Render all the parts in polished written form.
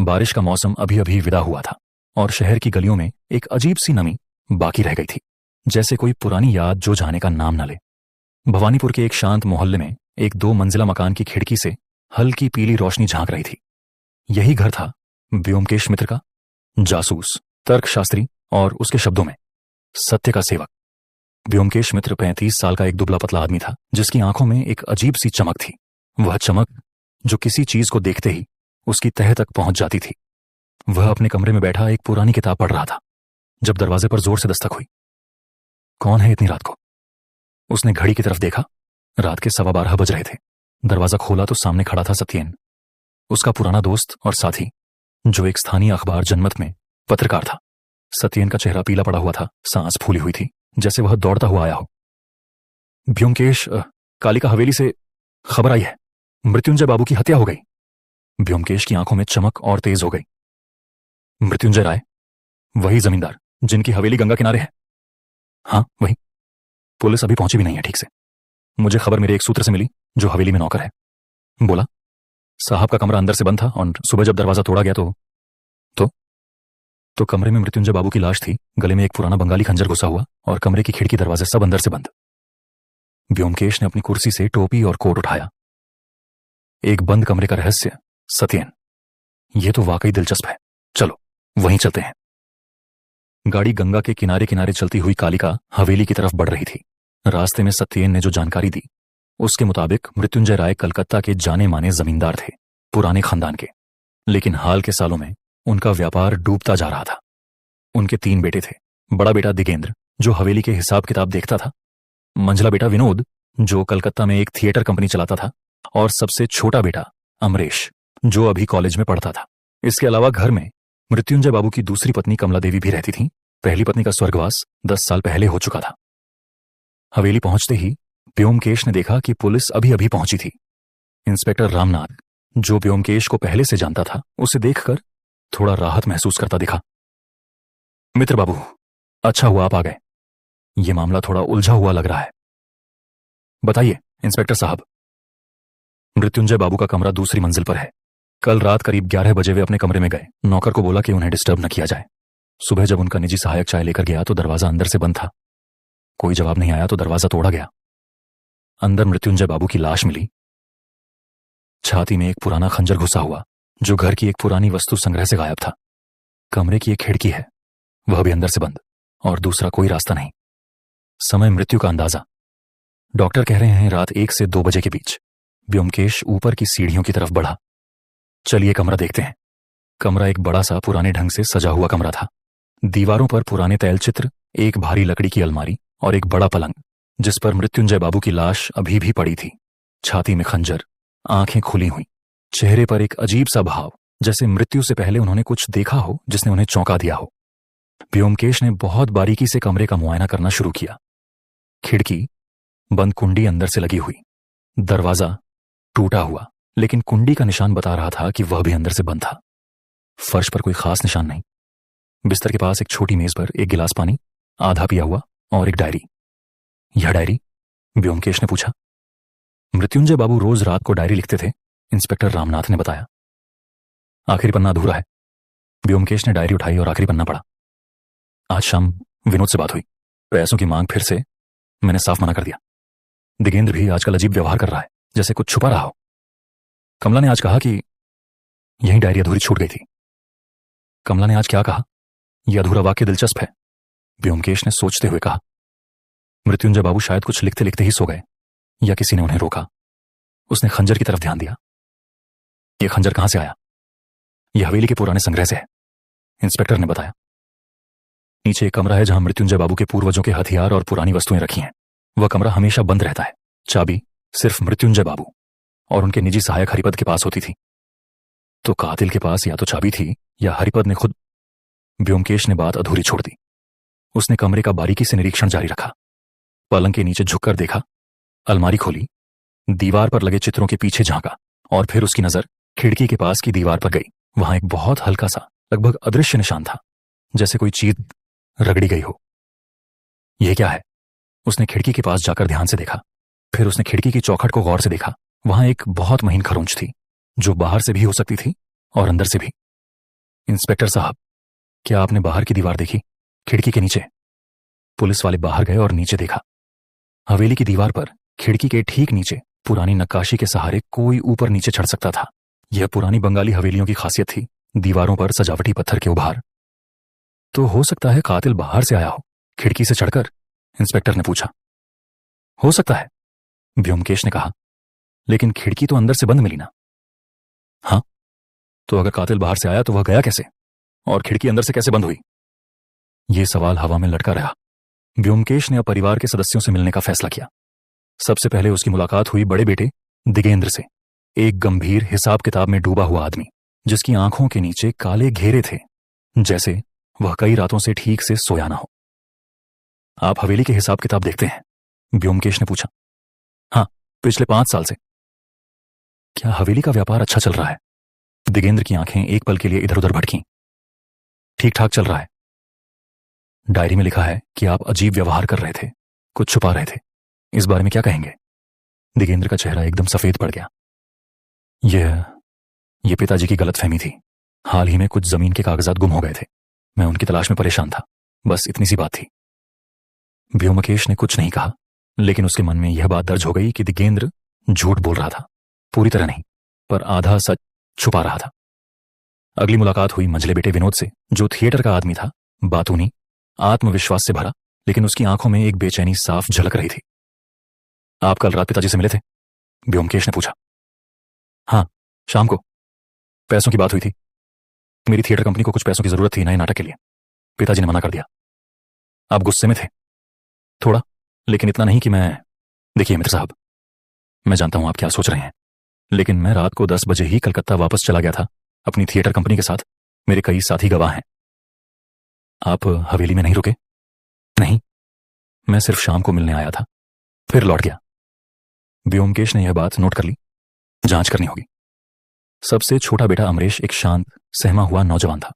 बारिश का मौसम अभी अभी विदा हुआ था और शहर की गलियों में एक अजीब सी नमी बाकी रह गई थी, जैसे कोई पुरानी याद जो जाने का नाम न ले। भवानीपुर के एक शांत मोहल्ले में एक 2 मंजिला मकान की खिड़की से हल्की पीली रोशनी झांक रही थी। यही घर था व्योमकेश मित्र का, जासूस, तर्कशास्त्री और उसके शब्दों में सत्य का सेवक। व्योमकेश मित्र 35 साल का एक दुबला पतला आदमी था, जिसकी आंखों में एक अजीब सी चमक थी। वह चमक जो किसी चीज को देखते ही उसकी तह तक पहुंच जाती थी। वह अपने कमरे में बैठा एक पुरानी किताब पढ़ रहा था जब दरवाजे पर जोर से दस्तक हुई। कौन है इतनी रात को? उसने घड़ी की तरफ देखा। रात के 12:15 बज रहे थे। दरवाजा खोला तो सामने खड़ा था सत्येन, उसका पुराना दोस्त और साथी, जो एक स्थानीय अखबार जनमत में पत्रकार था। सत्येन का चेहरा पीला पड़ा हुआ था, सांस फूली हुई थी, जैसे वह दौड़ता हुआ आया हो। व्योमकेश, कालिका हवेली से खबर आई है, मृत्युंजय बाबू की हत्या हो गई। व्योमकेश की आंखों में चमक और तेज हो गई। मृत्युंजय राय, वही जमींदार जिनकी हवेली गंगा किनारे है? हाँ, वही। पुलिस अभी पहुंची भी नहीं है ठीक से। मुझे खबर मेरे एक सूत्र से मिली जो हवेली में नौकर है। बोला साहब का कमरा अंदर से बंद था और सुबह जब दरवाजा तोड़ा गया तो कमरे में मृत्युंजय बाबू की लाश थी, गले में एक पुराना बंगाली खंजर घुसा हुआ और कमरे की खिड़की दरवाजे सब अंदर से बंद। व्योमकेश ने अपनी कुर्सी से टोपी और कोट उठाया। एक बंद कमरे का रहस्य, सत्येन, यह तो वाकई दिलचस्प है। चलो वहीं चलते हैं। गाड़ी गंगा के किनारे किनारे चलती हुई कालिका हवेली की तरफ बढ़ रही थी। रास्ते में सत्येन ने जो जानकारी दी उसके मुताबिक मृत्युंजय राय कलकत्ता के जाने माने जमींदार थे, पुराने खानदान के। लेकिन हाल के सालों में उनका व्यापार डूबता जा रहा था। उनके 3 बेटे थे। बड़ा बेटा दिगेंद्र, जो हवेली के हिसाब किताब देखता था, मंझला बेटा विनोद, जो कलकत्ता में एक थिएटर कंपनी चलाता था, और सबसे छोटा बेटा अमरेश, जो अभी कॉलेज में पढ़ता था। इसके अलावा घर में मृत्युंजय बाबू की दूसरी पत्नी कमला देवी भी रहती थी। पहली पत्नी का स्वर्गवास 10 साल पहले हो चुका था। हवेली पहुंचते ही व्योमकेश ने देखा कि पुलिस अभी अभी पहुंची थी। इंस्पेक्टर रामनाथ, जो व्योमकेश को पहले से जानता था, उसे देखकर थोड़ा राहत महसूस करता दिखा। मित्र बाबू, अच्छा हुआ आप आ गए। यह मामला थोड़ा उलझा हुआ लग रहा है। बताइए इंस्पेक्टर साहब। मृत्युंजय बाबू का कमरा दूसरी मंजिल पर है। कल रात करीब 11 बजे वे अपने कमरे में गए। नौकर को बोला कि उन्हें डिस्टर्ब न किया जाए। सुबह जब उनका निजी सहायक चाय लेकर गया तो दरवाजा अंदर से बंद था। कोई जवाब नहीं आया तो दरवाजा तोड़ा गया। अंदर मृत्युंजय बाबू की लाश मिली। छाती में एक पुराना खंजर घुसा हुआ, जो घर की एक पुरानी वस्तु संग्रह से गायब था। कमरे की एक खिड़की है, वह भी अंदर से बंद, और दूसरा कोई रास्ता नहीं। समय मृत्यु का अंदाजा, डॉक्टर कह रहे हैं रात 1 से 2 बजे के बीच। व्योमकेश ऊपर की सीढ़ियों की तरफ बढ़ा। चलिए कमरा देखते हैं। कमरा एक बड़ा सा पुराने ढंग से सजा हुआ कमरा था। दीवारों पर पुराने तैलचित्र, एक भारी लकड़ी की अलमारी और एक बड़ा पलंग, जिस पर मृत्युंजय बाबू की लाश अभी भी पड़ी थी। छाती में खंजर, आंखें खुली हुई, चेहरे पर एक अजीब सा भाव, जैसे मृत्यु से पहले उन्होंने कुछ देखा हो जिसने उन्हें चौंका दिया हो। व्योमकेश ने बहुत बारीकी से कमरे का मुआयना करना शुरू किया। खिड़की बंद, कुंडी अंदर से लगी हुई। दरवाजा टूटा हुआ, लेकिन कुंडी का निशान बता रहा था कि वह भी अंदर से बंद था। फर्श पर कोई खास निशान नहीं। बिस्तर के पास एक छोटी मेज पर एक गिलास पानी, आधा पिया हुआ, और एक डायरी। यह डायरी? व्योमकेश ने पूछा। मृत्युंजय बाबू रोज रात को डायरी लिखते थे, इंस्पेक्टर रामनाथ ने बताया। आखिरी पन्ना अधूरा है। व्योमकेश ने डायरी उठाई और आखिरी पन्ना पढ़ा। आज शाम विनोद से बात हुई। पैसों की मांग फिर से। मैंने साफ मना कर दिया। दिगेंद्र भी आजकल अजीब व्यवहार कर रहा है, जैसे कुछ छुपा रहा हो। कमला ने आज कहा कि यही डायरी अधूरी छूट गई थी। कमला ने आज क्या कहा? यह अधूरा वाक्य दिलचस्प है, व्योमकेश ने सोचते हुए कहा। मृत्युंजय बाबू शायद कुछ लिखते लिखते ही सो गए, या किसी ने उन्हें रोका। उसने खंजर की तरफ ध्यान दिया। यह खंजर कहां से आया? यह हवेली के पुराने संग्रह से है, इंस्पेक्टर ने बताया। नीचे एक कमरा है जहां मृत्युंजय बाबू के पूर्वजों के हथियार और पुरानी वस्तुएं रखी हैं। वह कमरा हमेशा बंद रहता है। चाबी सिर्फ मृत्युंजय बाबू और उनके निजी सहायक हरिपद के पास होती थी। तो कातिल के पास या तो चाबी थी या हरिपद ने खुद। व्योमकेश ने बात अधूरी छोड़ दी। उसने कमरे का बारीकी से निरीक्षण जारी रखा। पलंग के नीचे झुककर देखा, अलमारी खोली, दीवार पर लगे चित्रों के पीछे झांका, और फिर उसकी नजर खिड़की के पास की दीवार पर गई। वहां एक बहुत हल्का सा, लगभग अदृश्य निशान था, जैसे कोई चीज रगड़ी गई हो। यह क्या है? उसने खिड़की के पास जाकर ध्यान से देखा। फिर उसने खिड़की की चौखट को गौर से देखा। वहां एक बहुत महीन खरोंच थी, जो बाहर से भी हो सकती थी और अंदर से भी। इंस्पेक्टर साहब, क्या आपने बाहर की दीवार देखी? खिड़की के नीचे। पुलिस वाले बाहर गए और नीचे देखा। हवेली की दीवार पर खिड़की के ठीक नीचे पुरानी नक्काशी के सहारे कोई ऊपर नीचे चढ़ सकता था। यह पुरानी बंगाली हवेलियों की खासियत थी, दीवारों पर सजावटी पत्थर के उभार। तो हो सकता है कातिल बाहर से आया हो, खिड़की से चढ़कर? इंस्पेक्टर ने पूछा। हो सकता है, व्योमकेश ने कहा, लेकिन खिड़की तो अंदर से बंद मिली ना। हाँ, तो अगर कातिल बाहर से आया तो वह गया कैसे, और खिड़की अंदर से कैसे बंद हुई? यह सवाल हवा में लटका रहा। व्योमकेश ने अब परिवार के सदस्यों से मिलने का फैसला किया। सबसे पहले उसकी मुलाकात हुई बड़े बेटे दिगेंद्र से, एक गंभीर हिसाब किताब में डूबा हुआ आदमी, जिसकी आंखों के नीचे काले घेरे थे, जैसे वह कई रातों से ठीक से सोया ना हो। आप हवेली के हिसाब किताब देखते हैं? व्योमकेश ने पूछा। हाँ, पिछले 5 साल से। क्या हवेली का व्यापार अच्छा चल रहा है? दिगेंद्र की आंखें एक पल के लिए इधर उधर भटकीं। ठीक ठाक चल रहा है। डायरी में लिखा है कि आप अजीब व्यवहार कर रहे थे, कुछ छुपा रहे थे। इस बारे में क्या कहेंगे? दिगेंद्र का चेहरा एकदम सफेद पड़ गया। यह पिताजी की गलतफहमी थी। हाल ही में कुछ जमीन के कागजात गुम हो गए थे। मैं उनकी तलाश में परेशान था, बस इतनी सी बात थी। व्योमकेश ने कुछ नहीं कहा, लेकिन उसके मन में यह बात दर्ज हो गई कि दिगेंद्र झूठ बोल रहा था। पूरी तरह नहीं, पर आधा सच छुपा रहा था। अगली मुलाकात हुई मंझले बेटे विनोद से, जो थिएटर का आदमी था, बातूनी, आत्मविश्वास से भरा, लेकिन उसकी आंखों में एक बेचैनी साफ झलक रही थी। आप कल रात पिताजी से मिले थे? व्योमकेश ने पूछा। हाँ, शाम को। पैसों की बात हुई थी। मेरी थिएटर कंपनी को कुछ पैसों की जरूरत थी नए नाटक के लिए। पिताजी ने मना कर दिया। आप गुस्से में थे? थोड़ा, लेकिन इतना नहीं कि मैं। देखिए मित्र साहब, मैं जानता हूं आप क्या सोच रहे हैं, लेकिन मैं रात को 10 बजे ही कलकत्ता वापस चला गया था अपनी थिएटर कंपनी के साथ। मेरे कई साथी गवाह हैं। आप हवेली में नहीं रुके? नहीं, मैं सिर्फ शाम को मिलने आया था, फिर लौट गया। व्योमकेश ने यह बात नोट कर ली। जांच करनी होगी। सबसे छोटा बेटा अमरेश एक शांत, सहमा हुआ नौजवान था।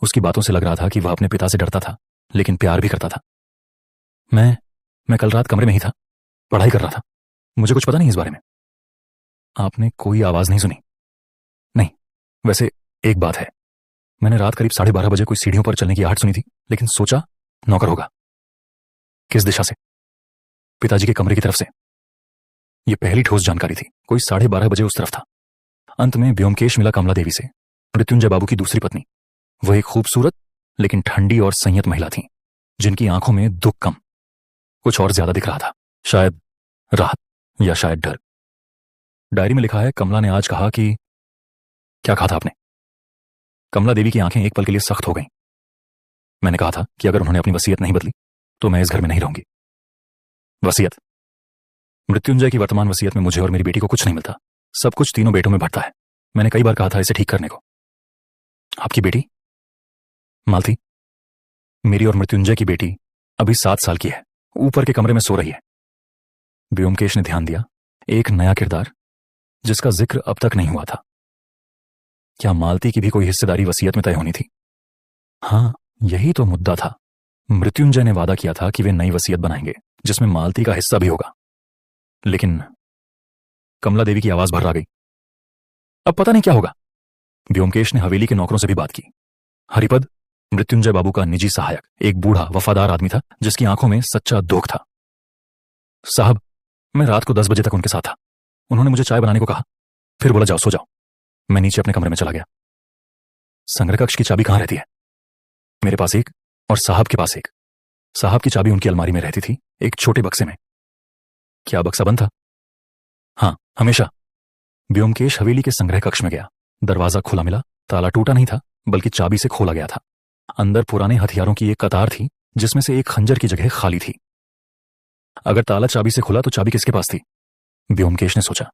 उसकी बातों से लग रहा था कि वह अपने पिता से डरता था, लेकिन प्यार भी करता था। मैं कल रात कमरे में ही था, पढ़ाई कर रहा था। मुझे कुछ पता नहीं इस बारे में। आपने कोई आवाज नहीं सुनी? नहीं। वैसे एक बात है, मैंने रात करीब 12:30 बजे कोई सीढ़ियों पर चलने की आहट सुनी थी, लेकिन सोचा नौकर होगा। किस दिशा से? पिताजी के कमरे की तरफ से। यह पहली ठोस जानकारी थी। कोई 12:30 बजे उस तरफ था। अंत में व्योमकेश मिला कमला देवी से, मृत्युंजय बाबू की दूसरी पत्नी। वह एक खूबसूरत लेकिन ठंडी और संयत महिला थी, जिनकी आंखों में दुख कम, कुछ और ज्यादा दिख रहा था। शायद राहत या शायद डर। डायरी में लिखा है, कमला ने आज कहा कि। क्या कहा था आपने? कमला देवी की आंखें एक पल के लिए सख्त हो गईं। मैंने कहा था कि अगर उन्होंने अपनी वसीयत नहीं बदली तो मैं इस घर में नहीं रहूंगी। वसीयत? मृत्युंजय की वर्तमान वसीयत में मुझे और मेरी बेटी को कुछ नहीं मिलता। सब कुछ तीनों बेटों में बढ़ता है। मैंने कई बार कहा था इसे ठीक करने को। आपकी बेटी मालती? मेरी और मृत्युंजय की बेटी अभी 7 साल की है, ऊपर के कमरे में सो रही है। व्योमकेश ने ध्यान दिया। एक नया किरदार जिसका जिक्र अब तक नहीं हुआ था। क्या मालती की भी कोई हिस्सेदारी वसीयत में तय होनी थी? हाँ, यही तो मुद्दा था। मृत्युंजय ने वादा किया था कि वे नई वसीयत बनाएंगे जिसमें मालती का हिस्सा भी होगा, लेकिन कमला देवी की आवाज भर आ गई। अब पता नहीं क्या होगा। व्योमकेश ने हवेली के नौकरों से भी बात की। हरिपद, मृत्युंजय बाबू का निजी सहायक, एक बूढ़ा वफादार आदमी था जिसकी आंखों में सच्चा दुख था। साहब, मैं रात को 10 बजे तक उनके साथ था। उन्होंने मुझे चाय बनाने को कहा, फिर बोला जाओ सो जाओ। मैं नीचे अपने कमरे में चला गया। संग्रह कक्ष की चाबी कहां रहती है? मेरे पास एक और साहब के पास एक। साहब की चाबी उनकी अलमारी में रहती थी, एक छोटे बक्से में। क्या बक्सा बंद था? हाँ, हमेशा। व्योमकेश हवेली के संग्रह कक्ष में गया। दरवाजा खुला मिला। ताला टूटा नहीं था, बल्कि चाबी से खोला गया था। अंदर पुराने हथियारों की एक कतार थी, जिसमें से एक खंजर की जगह खाली थी। अगर ताला चाबी से खुला तो चाबी किसके पास थी? व्योमकेश ने सोचा।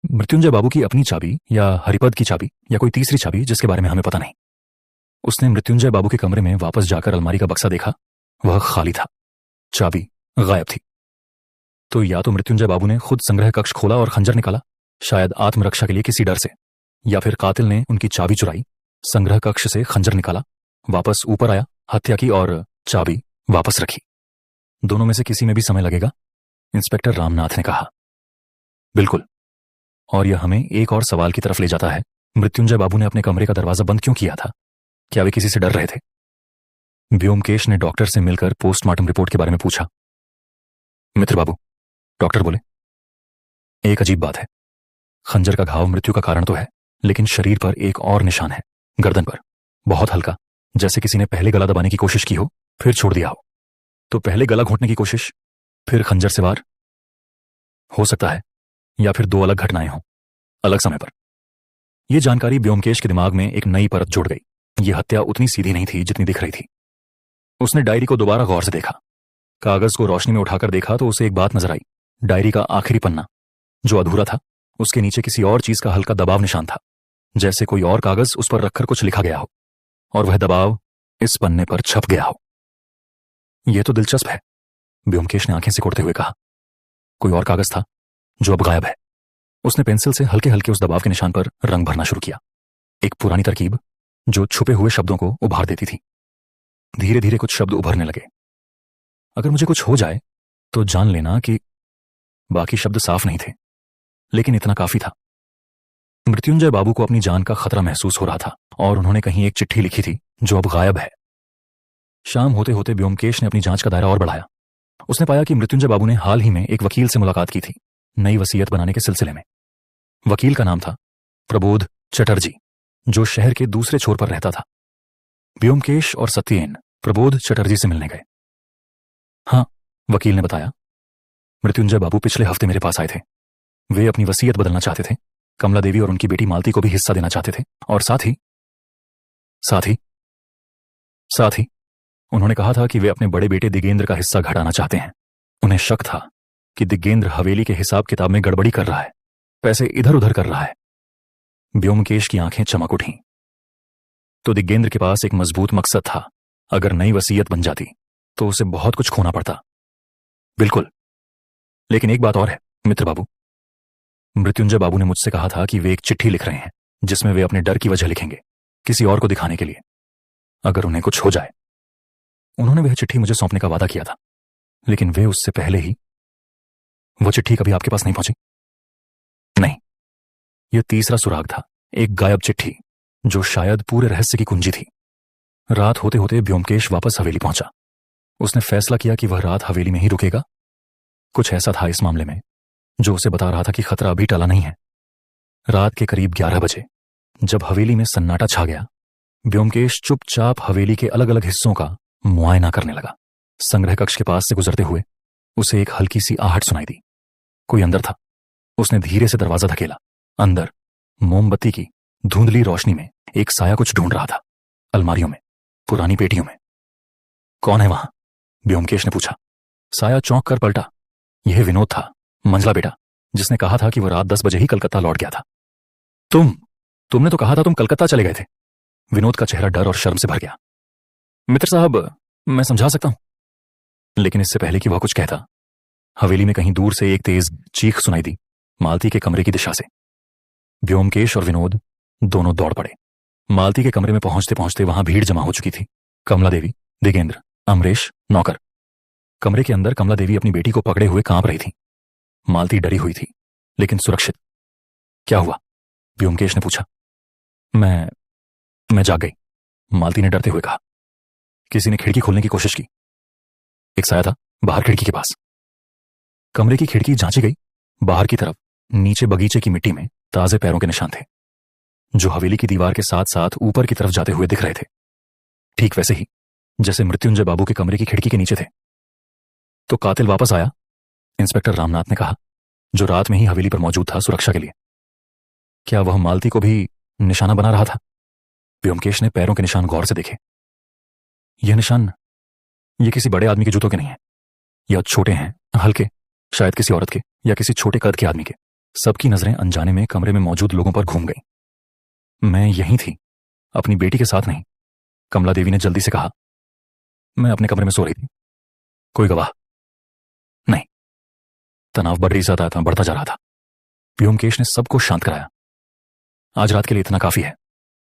मृत्युंजय बाबू की अपनी चाबी, या हरिपद की चाबी, या कोई तीसरी चाबी जिसके बारे में हमें पता नहीं। उसने मृत्युंजय बाबू के कमरे में वापस जाकर अलमारी का बक्सा देखा। वह खाली था, चाबी गायब थी। तो या तो मृत्युंजय बाबू ने खुद संग्रह कक्ष खोला और खंजर निकाला, शायद आत्मरक्षा के लिए किसी डर से, या फिर कातिल ने उनकी चाबी चुराई, संग्रह कक्ष से खंजर निकाला, वापस ऊपर आया, हत्या की और चाबी वापस रखी। दोनों में से किसी में भी समय लगेगा, इंस्पेक्टर रामनाथ ने कहा। बिल्कुल। और यह हमें एक और सवाल की तरफ ले जाता है मृत्युंजय बाबू ने अपने कमरे का दरवाजा बंद क्यों किया था? क्या वे किसी से डर रहे थे? व्योमकेश ने डॉक्टर से मिलकर पोस्टमार्टम रिपोर्ट के बारे में पूछा। मित्र बाबू, डॉक्टर बोले, एक अजीब बात है। खंजर का घाव मृत्यु का कारण तो है, लेकिन शरीर पर एक और निशान है, गर्दन पर, बहुत हल्का, जैसे किसी ने पहले गला दबाने की कोशिश की हो, फिर छोड़ दिया हो। तो पहले गला घोंटने की कोशिश, फिर खंजर से वार हो सकता है, या फिर दो अलग घटनाएं हों, अलग समय पर। यह जानकारी व्योमकेश के दिमाग में एक नई परत जुड़ गई। यह हत्या उतनी सीधी नहीं थी जितनी दिख रही थी। उसने डायरी को दोबारा गौर से देखा। कागज को रोशनी में उठाकर देखा तो उसे एक बात नजर आई। डायरी का आखिरी पन्ना, जो अधूरा था, उसके नीचे किसी और चीज का हल्का दबाव निशान था, जैसे कोई और कागज उस पर रखकर कुछ लिखा गया हो और वह दबाव इस पन्ने पर छप गया हो। यह तो दिलचस्प है, व्योमकेश ने आंखें सिकोड़ते हुए कहा। कोई और कागज था जो अब गायब है। उसने पेंसिल से हल्के हल्के उस दबाव के निशान पर रंग भरना शुरू किया। एक पुरानी तरकीब जो छुपे हुए शब्दों को उभार देती थी। धीरे धीरे कुछ शब्द उभरने लगे। अगर मुझे कुछ हो जाए तो जान लेना कि बाकी शब्द साफ नहीं थे, लेकिन इतना काफी था। मृत्युंजय बाबू को अपनी जान का खतरा महसूस हो रहा था और उन्होंने कहीं एक चिट्ठी लिखी थी जो अब गायब है। शाम होते होते व्योमकेश ने अपनी जांच का दायरा और बढ़ाया। उसने पाया कि मृत्युंजय बाबू ने हाल ही में एक वकील से मुलाकात की थी, नई वसीयत बनाने के सिलसिले में। वकील का नाम था प्रबोध चटर्जी, जो शहर के दूसरे छोर पर रहता था। व्योमकेश और सत्येन प्रबोध चटर्जी से मिलने गए। हाँ, वकील ने बताया, मृत्युंजय बाबू पिछले हफ्ते मेरे पास आए थे। वे अपनी वसीयत बदलना चाहते थे। कमला देवी और उनकी बेटी मालती को भी हिस्सा देना चाहते थे, और साथ ही उन्होंने कहा था कि वे अपने बड़े बेटे दिगेंद्र का हिस्सा घटाना चाहते हैं। उन्हें शक था कि दिगेंद्र हवेली के हिसाब किताब में गड़बड़ी कर रहा है, पैसे इधर उधर कर रहा है। व्योमकेश की आंखें चमक उठीं। तो दिगेंद्र के पास एक मजबूत मकसद था। अगर नई वसीयत बन जाती तो उसे बहुत कुछ खोना पड़ता। बिल्कुल, लेकिन एक बात और है मित्र बाबू। मृत्युंजय बाबू ने मुझसे कहा था कि वे एक चिट्ठी लिख रहे हैं जिसमें वे अपने डर की वजह लिखेंगे, किसी और को दिखाने के लिए, अगर उन्हें कुछ हो जाए। उन्होंने वह चिट्ठी मुझे सौंपने का वादा किया था, लेकिन वे उससे पहले ही। वो चिट्ठी कभी आपके पास नहीं पहुंची? नहीं, यह तीसरा सुराग था, एक गायब चिट्ठी जो शायद पूरे रहस्य की कुंजी थी। रात होते होते व्योमकेश वापस हवेली पहुंचा। उसने फैसला किया कि वह रात हवेली में ही रुकेगा। कुछ ऐसा था इस मामले में जो उसे बता रहा था कि खतरा अभी टला नहीं है। रात के करीब 11 बजे जब हवेली में सन्नाटा छा गया, व्योमकेश चुपचाप हवेली के अलग अलग हिस्सों का मुआयना करने लगा। संग्रह कक्ष के पास से गुजरते हुए उसे एक हल्की सी आहट सुनाई दी। कोई अंदर था। उसने धीरे से दरवाजा धकेला। अंदर मोमबत्ती की धुंधली रोशनी में एक साया कुछ ढूंढ रहा था, अलमारियों में, पुरानी पेटियों में। कौन है वहां? व्योमकेश ने पूछा। साया चौंक कर पलटा। यह विनोद था, मंझला बेटा, जिसने कहा था कि वह रात 10 बजे ही कलकत्ता लौट गया था। तुमने तो कहा था तुम कलकत्ता चले गए थे। विनोद का चेहरा डर और शर्म से भर गया। मित्र साहब, मैं समझा सकता हूं। लेकिन इससे पहले कि वह कुछ कहता, हवेली में कहीं दूर से एक तेज चीख सुनाई दी, मालती के कमरे की दिशा से। व्योमकेश और विनोद दोनों दौड़ पड़े। मालती के कमरे में पहुंचते पहुंचते वहां भीड़ जमा हो चुकी थी। कमला देवी, दिगेंद्र, अमरेश, नौकर। कमरे के अंदर कमला देवी अपनी बेटी को पकड़े हुए कांप रही थी। मालती डरी हुई थी, लेकिन सुरक्षित। क्या हुआ? व्योमकेश ने पूछा। मैं जाग गई, मालती ने डरते हुए कहा। किसी ने खिड़की खोलने की कोशिश की। एक साया था बाहर खिड़की के पास। कमरे की खिड़की जांची गई। बाहर की तरफ नीचे बगीचे की मिट्टी में ताजे पैरों के निशान थे, जो हवेली की दीवार के साथ साथ ऊपर की तरफ जाते हुए दिख रहे थे, ठीक वैसे ही जैसे मृत्युंजय बाबू के कमरे की खिड़की के नीचे थे। तो कातिल वापस आया, इंस्पेक्टर रामनाथ ने कहा, जो रात में ही हवेली पर मौजूद था सुरक्षा के लिए। क्या वह मालती को भी निशाना बना रहा था? व्योमकेश ने पैरों के निशान गौर से देखे। यह निशान, ये किसी बड़े आदमी के जूतों के नहीं है। यह छोटे हैं, हल्के, शायद किसी औरत के या किसी छोटे कद के आदमी के। सबकी नजरें अनजाने में कमरे में मौजूद लोगों पर घूम गई। मैं यहीं थी, अपनी बेटी के साथ नहीं, कमला देवी ने जल्दी से कहा। मैं अपने कमरे में सो रही थी। कोई गवाह? नहीं। तनाव बढ़ता जा रहा था। व्योमकेश ने सबको शांत कराया। आज रात के लिए इतना काफी है।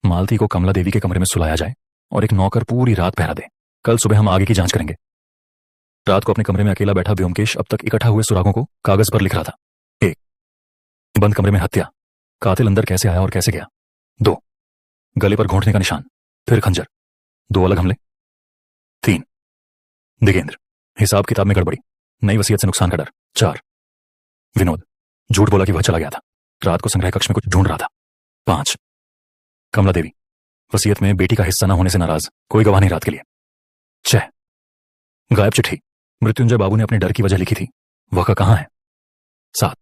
मालती को कमला देवी के कमरे में सुलाया जाए और एक नौकर पूरी रात पहरा दे। कल सुबह हम आगे की जांच करेंगे। रात को अपने कमरे में अकेला बैठा व्योमकेश अब तक इकट्ठा हुए सुरागों को कागज पर लिख रहा था। 1, बंद कमरे में हत्या। कातिल अंदर कैसे आया और कैसे गया? 2 गले पर घोंटने का निशान, फिर खंजर, 2 अलग हमले। 3 दिगेंद्र, हिसाब किताब में गड़बड़ी, नई वसीयत से नुकसान का डर। 4 विनोद, झूठ बोला कि वह चला गया था, रात को संग्रह कक्ष में कुछ ढूंढ रहा था। 5 कमला देवी, वसीयत में बेटी का हिस्सा न होने से नाराज, कोई गवाह नहीं रात के लिए। 6 गायब चिट्ठी, मृत्युंजय बाबू ने अपने डर की वजह लिखी थी, वह कहां है। 7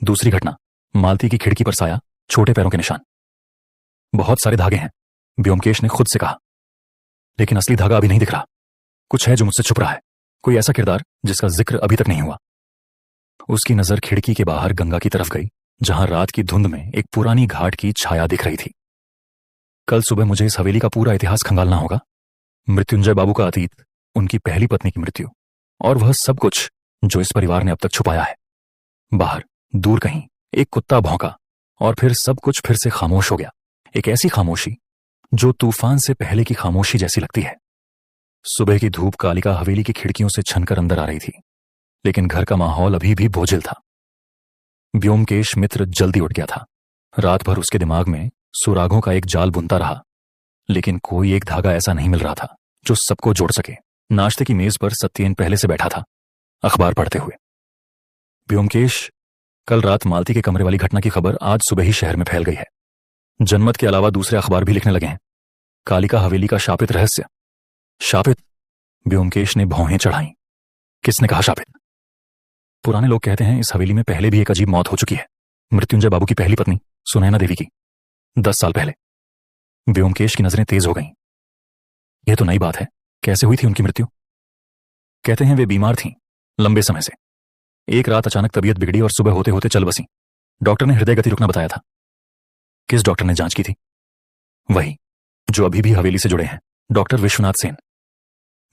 दूसरी घटना, मालती की खिड़की पर साया, छोटे पैरों के निशान। बहुत सारे धागे हैं, व्योमकेश ने खुद से कहा, लेकिन असली धागा अभी नहीं दिख रहा। कुछ है जो मुझसे छुप रहा है, कोई ऐसा किरदार जिसका जिक्र अभी तक नहीं हुआ। उसकी नजर खिड़की के बाहर गंगा की तरफ गई, जहां रात की धुंध में एक पुरानी घाट की छाया दिख रही थी। कल सुबह मुझे इस हवेली का पूरा इतिहास खंगालना होगा। मृत्युंजय बाबू का अतीत, उनकी पहली पत्नी की मृत्यु, और वह सब कुछ जो इस परिवार ने अब तक छुपाया है। बाहर दूर कहीं एक कुत्ता भौंका और फिर सब कुछ फिर से खामोश हो गया। एक ऐसी खामोशी जो तूफान से पहले की खामोशी जैसी लगती है। सुबह की धूप कालिका हवेली की खिड़कियों से छनकर अंदर आ रही थी, लेकिन घर का माहौल अभी भी बोझिल था। व्योमकेश मित्र जल्दी उठ गया था। रात भर उसके दिमाग में सुरागों का एक जाल बुनता रहा, लेकिन कोई एक धागा ऐसा नहीं मिल रहा था जो सबको जोड़ सके। नाश्ते की मेज पर सत्येन पहले से बैठा था, अखबार पढ़ते हुए। व्योमकेश, कल रात मालती के कमरे वाली घटना की खबर आज सुबह ही शहर में फैल गई है। जनमत के अलावा दूसरे अखबार भी लिखने लगे हैं। कालिका हवेली का शापित रहस्य। शापित? व्योमकेश ने भौहें चढ़ाई। किसने कहा शापित? पुराने लोग कहते हैं इस हवेली में पहले भी एक अजीब मौत हो चुकी है, मृत्युंजय बाबू की पहली पत्नी सुनैना देवी की, 10 साल पहले। व्योमकेश की नजरें तेज हो गईं। यह तो नई बात है, कैसे हुई थी उनकी मृत्यु? कहते हैं वे बीमार थीं लंबे समय से। एक रात अचानक तबीयत बिगड़ी और सुबह होते होते चल बसी। डॉक्टर ने हृदय गति रुकना बताया था। किस डॉक्टर ने जांच की थी? वही जो अभी भी हवेली से जुड़े हैं, डॉक्टर विश्वनाथ सेन।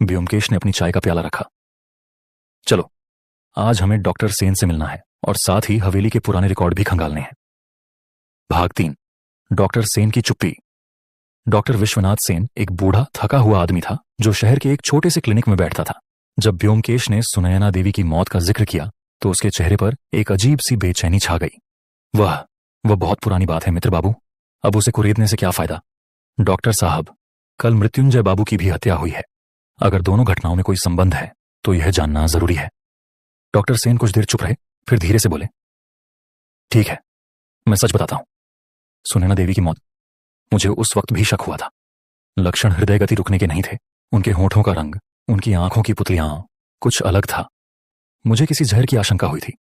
व्योमकेश ने अपनी चाय का प्याला रखा। चलो, आज हमें डॉक्टर सेन से मिलना है और साथ ही हवेली के पुराने रिकॉर्ड भी खंगालने हैं। भाग 3, डॉक्टर सेन की चुप्पी। डॉक्टर विश्वनाथ सेन एक बूढ़ा थका हुआ आदमी था जो शहर के एक छोटे से क्लिनिक में बैठता था। जब व्योमकेश ने सुनैना देवी की मौत का जिक्र किया तो उसके चेहरे पर एक अजीब सी बेचैनी छा गई। वह बहुत पुरानी बात है मित्र बाबू, अब उसे कुरेदने से क्या फायदा। डॉक्टर साहब, कल मृत्युंजय बाबू की भी हत्या हुई है। अगर दोनों घटनाओं में कोई संबंध है तो यह जानना जरूरी है। डॉक्टर सेन कुछ देर चुप रहे, फिर धीरे से बोले, ठीक है, मैं सच बताता हूं। सुनैना देवी की मौत, मुझे उस वक्त भी शक हुआ था। लक्षण हृदय गति रुकने के नहीं थे। उनके होठों का रंग, उनकी आंखों की पुतलियां, कुछ अलग था। मुझे किसी जहर की आशंका हुई थी।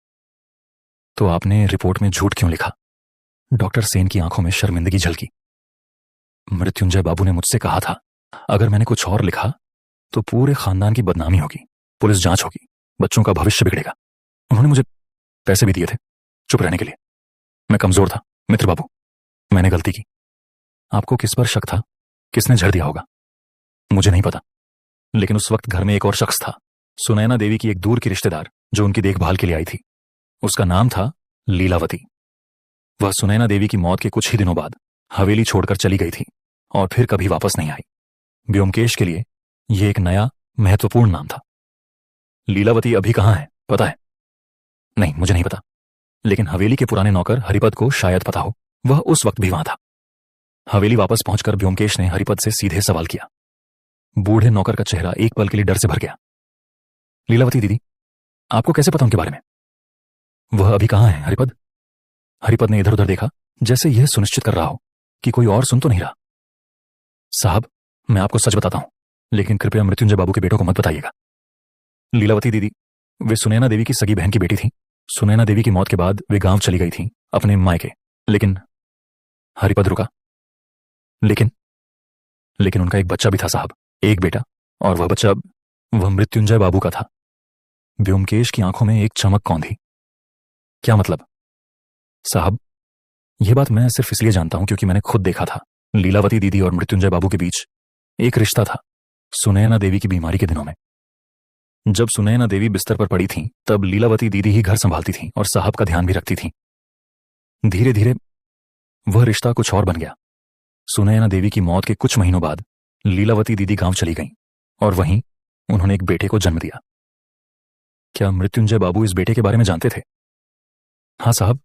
तो आपने रिपोर्ट में झूठ क्यों लिखा? डॉक्टर सेन की आंखों में शर्मिंदगी झलकी। मृत्युंजय बाबू ने मुझसे कहा था, अगर मैंने कुछ और लिखा तो पूरे खानदान की बदनामी होगी, पुलिस जांच होगी, बच्चों का भविष्य बिगड़ेगा। उन्होंने मुझे पैसे भी दिए थे चुप रहने के लिए। मैं कमजोर था मित्र बाबू, मैंने गलती की। आपको किस पर शक था? किसने झड़ दिया होगा? मुझे नहीं पता, लेकिन उस वक्त घर में एक और शख्स था, सुनैना देवी की एक दूर की रिश्तेदार जो उनकी देखभाल के लिए आई थी। उसका नाम था लीलावती। वह सुनैना देवी की मौत के कुछ ही दिनों बाद हवेली छोड़कर चली गई थी और फिर कभी वापस नहीं आई। व्योमकेश के लिए यह एक नया महत्वपूर्ण नाम था। लीलावती अभी कहां है, पता है? नहीं, मुझे नहीं पता, लेकिन हवेली के पुराने नौकर हरिपद को शायद पता हो, वह उस वक्त भी वहां था। हवेली वापस पहुंचकर व्योमकेश ने हरिपद से सीधे सवाल किया। बूढ़े नौकर का चेहरा एक पल के लिए डर से भर गया। लीलावती दीदी, आपको कैसे पता उनके बारे में? वह अभी कहां है हरिपद? हरिपद ने इधर उधर देखा, जैसे यह सुनिश्चित कर रहा हो कि कोई और सुन तो नहीं रहा। साहब, मैं आपको सच बताता हूं, लेकिन कृपया मृत्युंजय बाबू के बेटों को मत बताइएगा। लीलावती दीदी, वे सुनैना देवी की सगी बहन की बेटी थी। सुनैना देवी की मौत के बाद वे गांव चली गई थी अपने मायके, लेकिन हरिपद रुका। लेकिन उनका एक बच्चा भी था साहब, एक बेटा, और वह बच्चा वह मृत्युंजय बाबू का था। व्योमकेश की आंखों में एक चमक कौंधी। क्या मतलब? साहब, यह बात मैं सिर्फ इसलिए जानता हूं क्योंकि मैंने खुद देखा था। लीलावती दीदी और मृत्युंजय बाबू के बीच एक रिश्ता था सुनैना देवी की बीमारी के दिनों में। जब सुनैना देवी बिस्तर पर पड़ी थी तब लीलावती दीदी ही घर संभालती थी और साहब का ध्यान भी रखती थी। धीरे धीरे वह रिश्ता कुछ और बन गया। सुनैना देवी की मौत के कुछ महीनों बाद लीलावती दीदी गांव चली गईं और वहीं उन्होंने एक बेटे को जन्म दिया। क्या मृत्युंजय बाबू इस बेटे के बारे में जानते थे? हाँ साहब,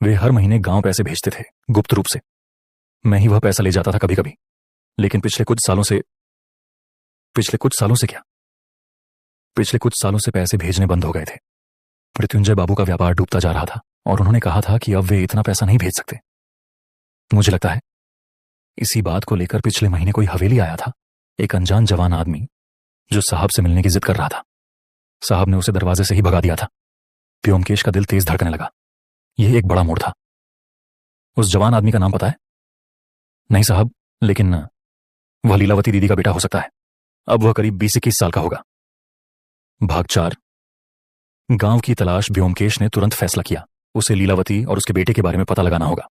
वे हर महीने गांव पैसे भेजते थे गुप्त रूप से। मैं ही वह पैसा ले जाता था कभी कभी, लेकिन पिछले कुछ सालों से क्या, पिछले कुछ सालों से पैसे भेजने बंद हो गए थे। मृत्युंजय बाबू का व्यापार डूबता जा रहा था और उन्होंने कहा था कि अब वे इतना पैसा नहीं भेज सकते। मुझे लगता है इसी बात को लेकर पिछले महीने कोई हवेली आया था, एक अनजान जवान आदमी जो साहब से मिलने की जिद कर रहा था। साहब ने उसे दरवाजे से ही भगा दिया था। व्योमकेश का दिल तेज धड़कने लगा। यह एक बड़ा मोड़ था। उस जवान आदमी का नाम पता है? नहीं साहब, लेकिन वह लीलावती दीदी का बेटा हो सकता है। अब वह करीब 20-21 साल का होगा। भाग 4। गांव की तलाश। व्योमकेश ने तुरंत फैसला किया, उसे लीलावती और उसके बेटे के बारे में पता लगाना होगा।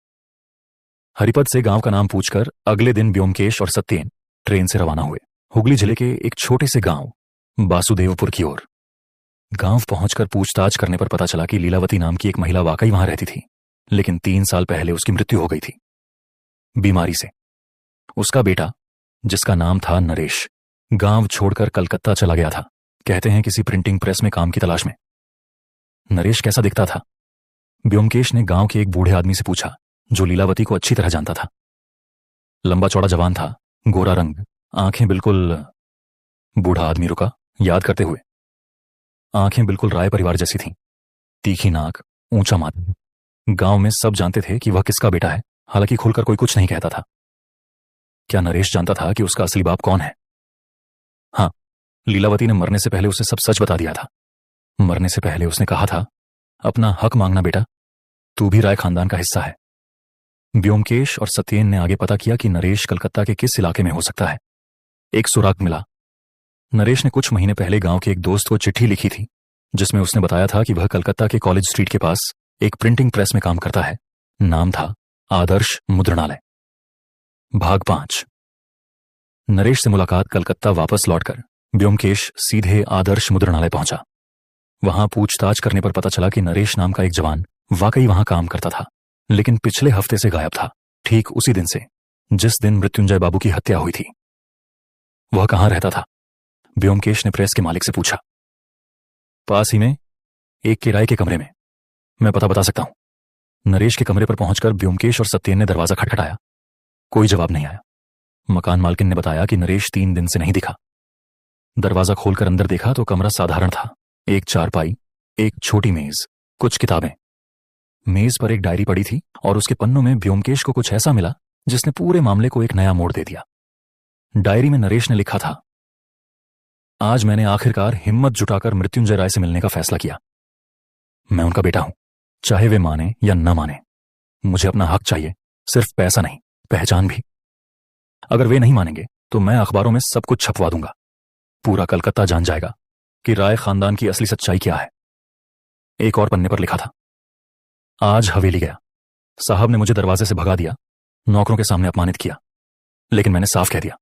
हरिपद से गांव का नाम पूछकर अगले दिन व्योमकेश और सत्येन ट्रेन से रवाना हुए, हुगली जिले के एक छोटे से गांव वासुदेवपुर की ओर। गांव पहुंचकर पूछताछ करने पर पता चला कि लीलावती नाम की एक महिला वाकई वहां रहती थी, लेकिन 3 साल पहले उसकी मृत्यु हो गई थी बीमारी से। उसका बेटा, जिसका नाम था नरेश, गांव छोड़कर कलकत्ता चला गया था, कहते हैं किसी प्रिंटिंग प्रेस में काम की तलाश में। नरेश कैसा दिखता था? व्योमकेश ने गांव के एक बूढ़े आदमी से पूछा, जो लीलावती को अच्छी तरह जानता था। लंबा चौड़ा जवान था, गोरा रंग, आंखें बिल्कुल। बूढ़ा आदमी रुका, याद करते हुए। आंखें बिल्कुल राय परिवार जैसी थीं, तीखी नाक, ऊंचा माथा। गांव में सब जानते थे कि वह किसका बेटा है, हालांकि खुलकर कोई कुछ नहीं कहता था। क्या नरेश जानता था कि उसका असली बाप कौन है? हां, लीलावती ने मरने से पहले उसे सब सच बता दिया था। मरने से पहले उसने कहा था, अपना हक मांगना बेटा, तू भी राय खानदान का हिस्सा है। व्योमकेश और सत्येन ने आगे पता किया कि नरेश कलकत्ता के किस इलाके में हो सकता है। एक सुराग मिला। नरेश ने कुछ महीने पहले गांव के एक दोस्त को चिट्ठी लिखी थी, जिसमें उसने बताया था कि वह कलकत्ता के कॉलेज स्ट्रीट के पास एक प्रिंटिंग प्रेस में काम करता है। नाम था आदर्श मुद्रणालय। भाग 5। नरेश से मुलाकात। कलकत्ता वापस लौटकर व्योमकेश सीधे आदर्श मुद्रणालय पहुंचा। वहां पूछताछ करने पर पता चला कि नरेश नाम का एक जवान वाकई वहां काम करता था, लेकिन पिछले हफ्ते से गायब था, ठीक उसी दिन से जिस दिन मृत्युंजय बाबू की हत्या हुई थी। वह कहां रहता था? व्योमकेश ने प्रेस के मालिक से पूछा। पास ही में एक किराए के कमरे में। मैं पता बता सकता हूं। नरेश के कमरे पर पहुंचकर व्योमकेश और सत्येन ने दरवाजा खटखटाया। कोई जवाब नहीं आया। मकान मालकिन ने बताया कि नरेश 3 दिन से नहीं दिखा। दरवाजा खोलकर अंदर देखा तो कमरा साधारण था। एक चारपाई, एक छोटी मेज, कुछ किताबें। मेज पर एक डायरी पड़ी थी और उसके पन्नों में व्योमकेश को कुछ ऐसा मिला जिसने पूरे मामले को एक नया मोड़ दे दिया। डायरी में नरेश ने लिखा था, आज मैंने आखिरकार हिम्मत जुटाकर मृत्युंजय राय से मिलने का फैसला किया। मैं उनका बेटा हूं, चाहे वे माने या न माने। मुझे अपना हक चाहिए, सिर्फ पैसा नहीं, पहचान भी। अगर वे नहीं मानेंगे तो मैं अखबारों में सब कुछ छपवा दूंगा। पूरा कलकत्ता जान जाएगा कि राय खानदान की असली सच्चाई क्या है। एक और पन्ने पर लिखा था, आज हवेली गया, साहब ने मुझे दरवाजे से भगा दिया, नौकरों के सामने अपमानित किया, लेकिन मैंने साफ कह दिया,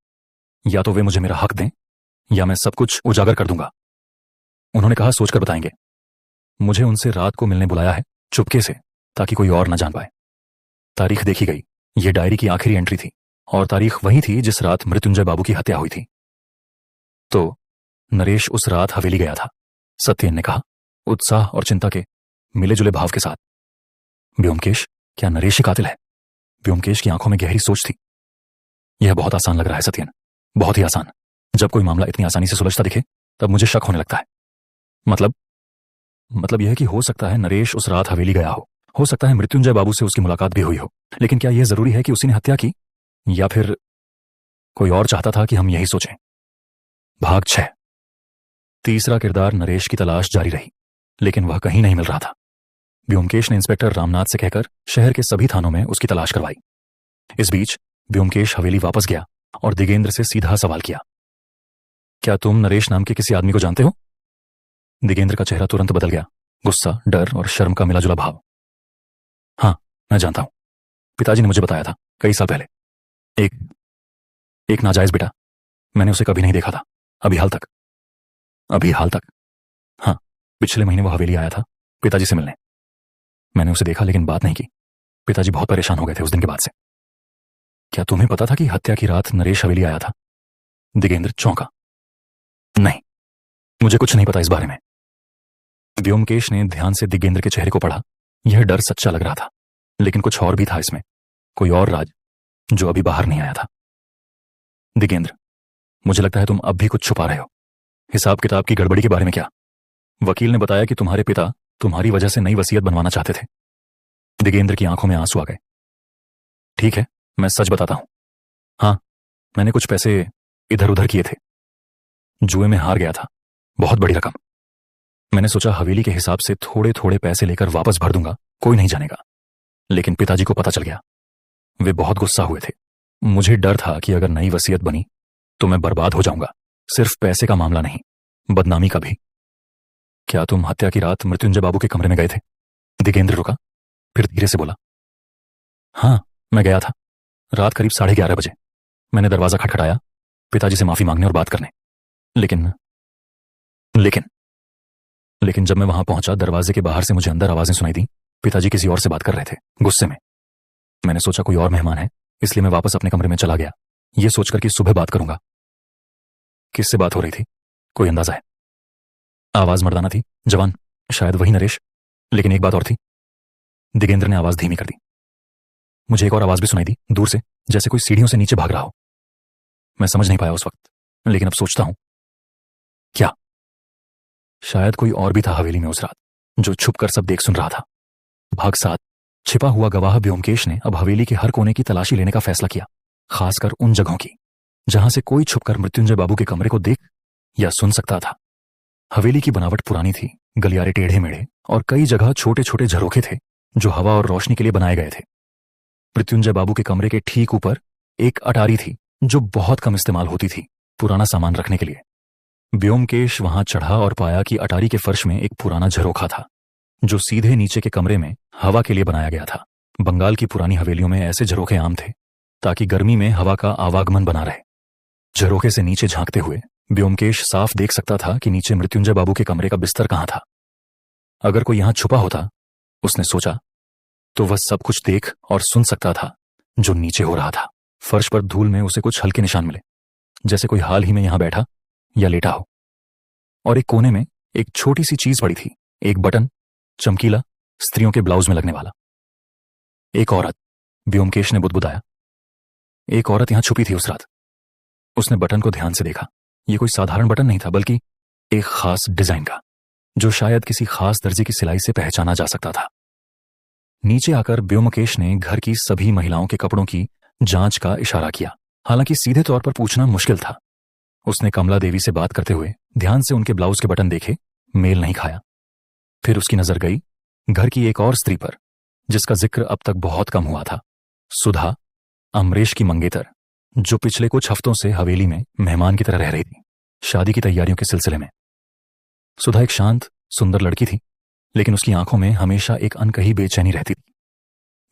या तो वे मुझे मेरा हक दें या मैं सब कुछ उजागर कर दूंगा। उन्होंने कहा सोचकर बताएंगे। मुझे उनसे रात को मिलने बुलाया है, चुपके से, ताकि कोई और न जान पाए। तारीख देखी गई। यह डायरी की आखिरी एंट्री थी और तारीख वही थी जिस रात मृत्युंजय बाबू की हत्या हुई थी। तो नरेश उस रात हवेली गया था, सत्येन ने कहा, उत्साह और चिंता के मिले जुले भाव के साथ। व्योमकेश, क्या नरेश ही कातिल है? व्योमकेश की आंखों में गहरी सोच थी। यह बहुत आसान लग रहा है सत्येन, बहुत ही आसान। जब कोई मामला इतनी आसानी से सुलझता दिखे तब मुझे शक होने लगता है। मतलब यह कि हो सकता है नरेश उस रात हवेली गया हो सकता है मृत्युंजय बाबू से उसकी मुलाकात भी हुई हो, लेकिन क्या यह जरूरी है कि उसी ने हत्या की, या फिर कोई और चाहता था कि हम यही सोचें? भाग 6। तीसरा किरदार। नरेश की तलाश जारी रही, लेकिन वह कहीं नहीं मिल रहा था। व्योमकेश ने इंस्पेक्टर रामनाथ से कहकर शहर के सभी थानों में उसकी तलाश करवाई। इस बीच व्योमकेश हवेली वापस गया और दिगेंद्र से सीधा सवाल किया, क्या तुम नरेश नाम के किसी आदमी को जानते हो? दिगेंद्र का चेहरा तुरंत बदल गया, गुस्सा, डर और शर्म का मिलाजुला भाव। हाँ, मैं जानता हूं। पिताजी ने मुझे बताया था कई साल पहले। एक नाजायज बेटा। मैंने उसे कभी नहीं देखा था, अभी हाल तक। हाँ, पिछले महीने वो हवेली आया था पिताजी से मिलने। मैंने उसे देखा लेकिन बात नहीं की। पिताजी बहुत परेशान हो गए थे उस दिन के बाद से। क्या तुम्हें पता था कि हत्या की रात नरेश हवेली आया था? दिगेंद्र चौंका। नहीं, मुझे कुछ नहीं पता इस बारे में। व्योमकेश ने ध्यान से दिगेंद्र के चेहरे को पढ़ा। यह डर सच्चा लग रहा था, लेकिन कुछ और भी था इसमें, कोई और राज, जो अभी बाहर नहीं आया था। दिगेंद्र, मुझे लगता है तुम अब भी कुछ छुपा रहे हो। हिसाब किताब की गड़बड़ी के बारे में क्या? वकील ने बताया कि तुम्हारे पिता तुम्हारी वजह से नई वसीयत बनवाना चाहते थे। दिगेंद्र की आंखों में आंसू आ गए। ठीक है, मैं सच बताता हूं। हाँ, मैंने कुछ पैसे इधर उधर किए थे। जुए में हार गया था, बहुत बड़ी रकम। मैंने सोचा हवेली के हिसाब से थोड़े थोड़े पैसे लेकर वापस भर दूंगा, कोई नहीं जानेगा। लेकिन पिताजी को पता चल गया। वे बहुत गुस्सा हुए थे। मुझे डर था कि अगर नई वसीयत बनी तो मैं बर्बाद हो जाऊंगा। सिर्फ पैसे का मामला नहीं, बदनामी का भी। क्या तुम हत्या की रात मृत्युंजय बाबू के कमरे में गए थे? दिगेंद्र रुका, फिर धीरे से बोला। हाँ, मैं गया था। रात करीब 11:30 बजे। मैंने दरवाजा खटखटाया, पिताजी से माफी मांगने और बात करने। लेकिन लेकिन लेकिन जब मैं वहां पहुंचा, दरवाजे के बाहर से मुझे अंदर आवाजें सुनाई दी। पिताजी किसी और से बात कर रहे थे, गुस्से में। मैंने सोचा कोई और मेहमान है, इसलिए मैं वापस अपने कमरे में चला गया, ये सोचकर कि सुबह बात करूंगा। किससे बात हो रही थी, कोई अंदाजा है? आवाज मर्दाना थी, जवान, शायद वही नरेश। लेकिन एक बात और थी। दिगेंद्र ने आवाज धीमी कर दी। मुझे एक और आवाज भी सुनाई दी, दूर से, जैसे कोई सीढ़ियों से नीचे भाग रहा हो। मैं समझ नहीं पाया उस वक्त, लेकिन अब सोचता हूं। क्या शायद कोई और भी था हवेली में उस रात, जो छुपकर सब देख सुन रहा था। भाग 7, छिपा हुआ गवाह व्योमकेश ने अब हवेली के हर कोने की तलाशी लेने का फैसला किया, खासकर उन जगहों की जहां से कोई छुपकर मृत्युंजय बाबू के कमरे को देख या सुन सकता था। हवेली की बनावट पुरानी थी, गलियारे टेढ़े मेढ़े और कई जगह छोटे छोटे झरोखे थे जो हवा और रोशनी के लिए बनाए गए थे। मृत्युंजय बाबू के कमरे के ठीक ऊपर एक अटारी थी जो बहुत कम इस्तेमाल होती थी, पुराना सामान रखने के लिए। व्योमकेश वहां चढ़ा और पाया कि अटारी के फर्श में एक पुराना झरोखा था जो सीधे नीचे के कमरे में हवा के लिए बनाया गया था। बंगाल की पुरानी हवेलियों में ऐसे झरोखे आम थे ताकि गर्मी में हवा का आवागमन बना रहे। झरोखे से नीचे झांकते हुए व्योमकेश साफ देख सकता था कि नीचे मृत्युंजय बाबू के कमरे का बिस्तर कहां था। अगर कोई यहां छुपा होता, उसने सोचा, तो वह सब कुछ देख और सुन सकता था जो नीचे हो रहा था। फर्श पर धूल में उसे कुछ हल्के निशान मिले, जैसे कोई हाल ही में यहां बैठा या लेटा हो। और एक कोने में एक छोटी सी चीज पड़ी थी, एक बटन, चमकीला, स्त्रियों के ब्लाउज में लगने वाला। एक औरत, व्योमकेश ने बुदबुदाया। एक औरत यहां छुपी थी उस रात। उसने बटन को ध्यान से देखा। यह कोई साधारण बटन नहीं था, बल्कि एक खास डिजाइन का, जो शायद किसी खास दर्जे की सिलाई से पहचाना जा सकता था। नीचे आकर व्योमकेश ने घर की सभी महिलाओं के कपड़ों की जांच का इशारा किया। हालांकि सीधे तौर पर पूछना मुश्किल था। उसने कमला देवी से बात करते हुए ध्यान से उनके ब्लाउज के बटन देखे, मेल नहीं खाया। फिर उसकी नजर गई घर की एक और स्त्री पर, जिसका जिक्र अब तक बहुत कम हुआ था, सुधा, अमरेश की मंगेतर, जो पिछले कुछ हफ्तों से हवेली में मेहमान की तरह रह रही थी, शादी की तैयारियों के सिलसिले में। सुधा एक शांत, सुंदर लड़की थी, लेकिन उसकी आंखों में हमेशा एक अनकही बेचैनी रहती थी।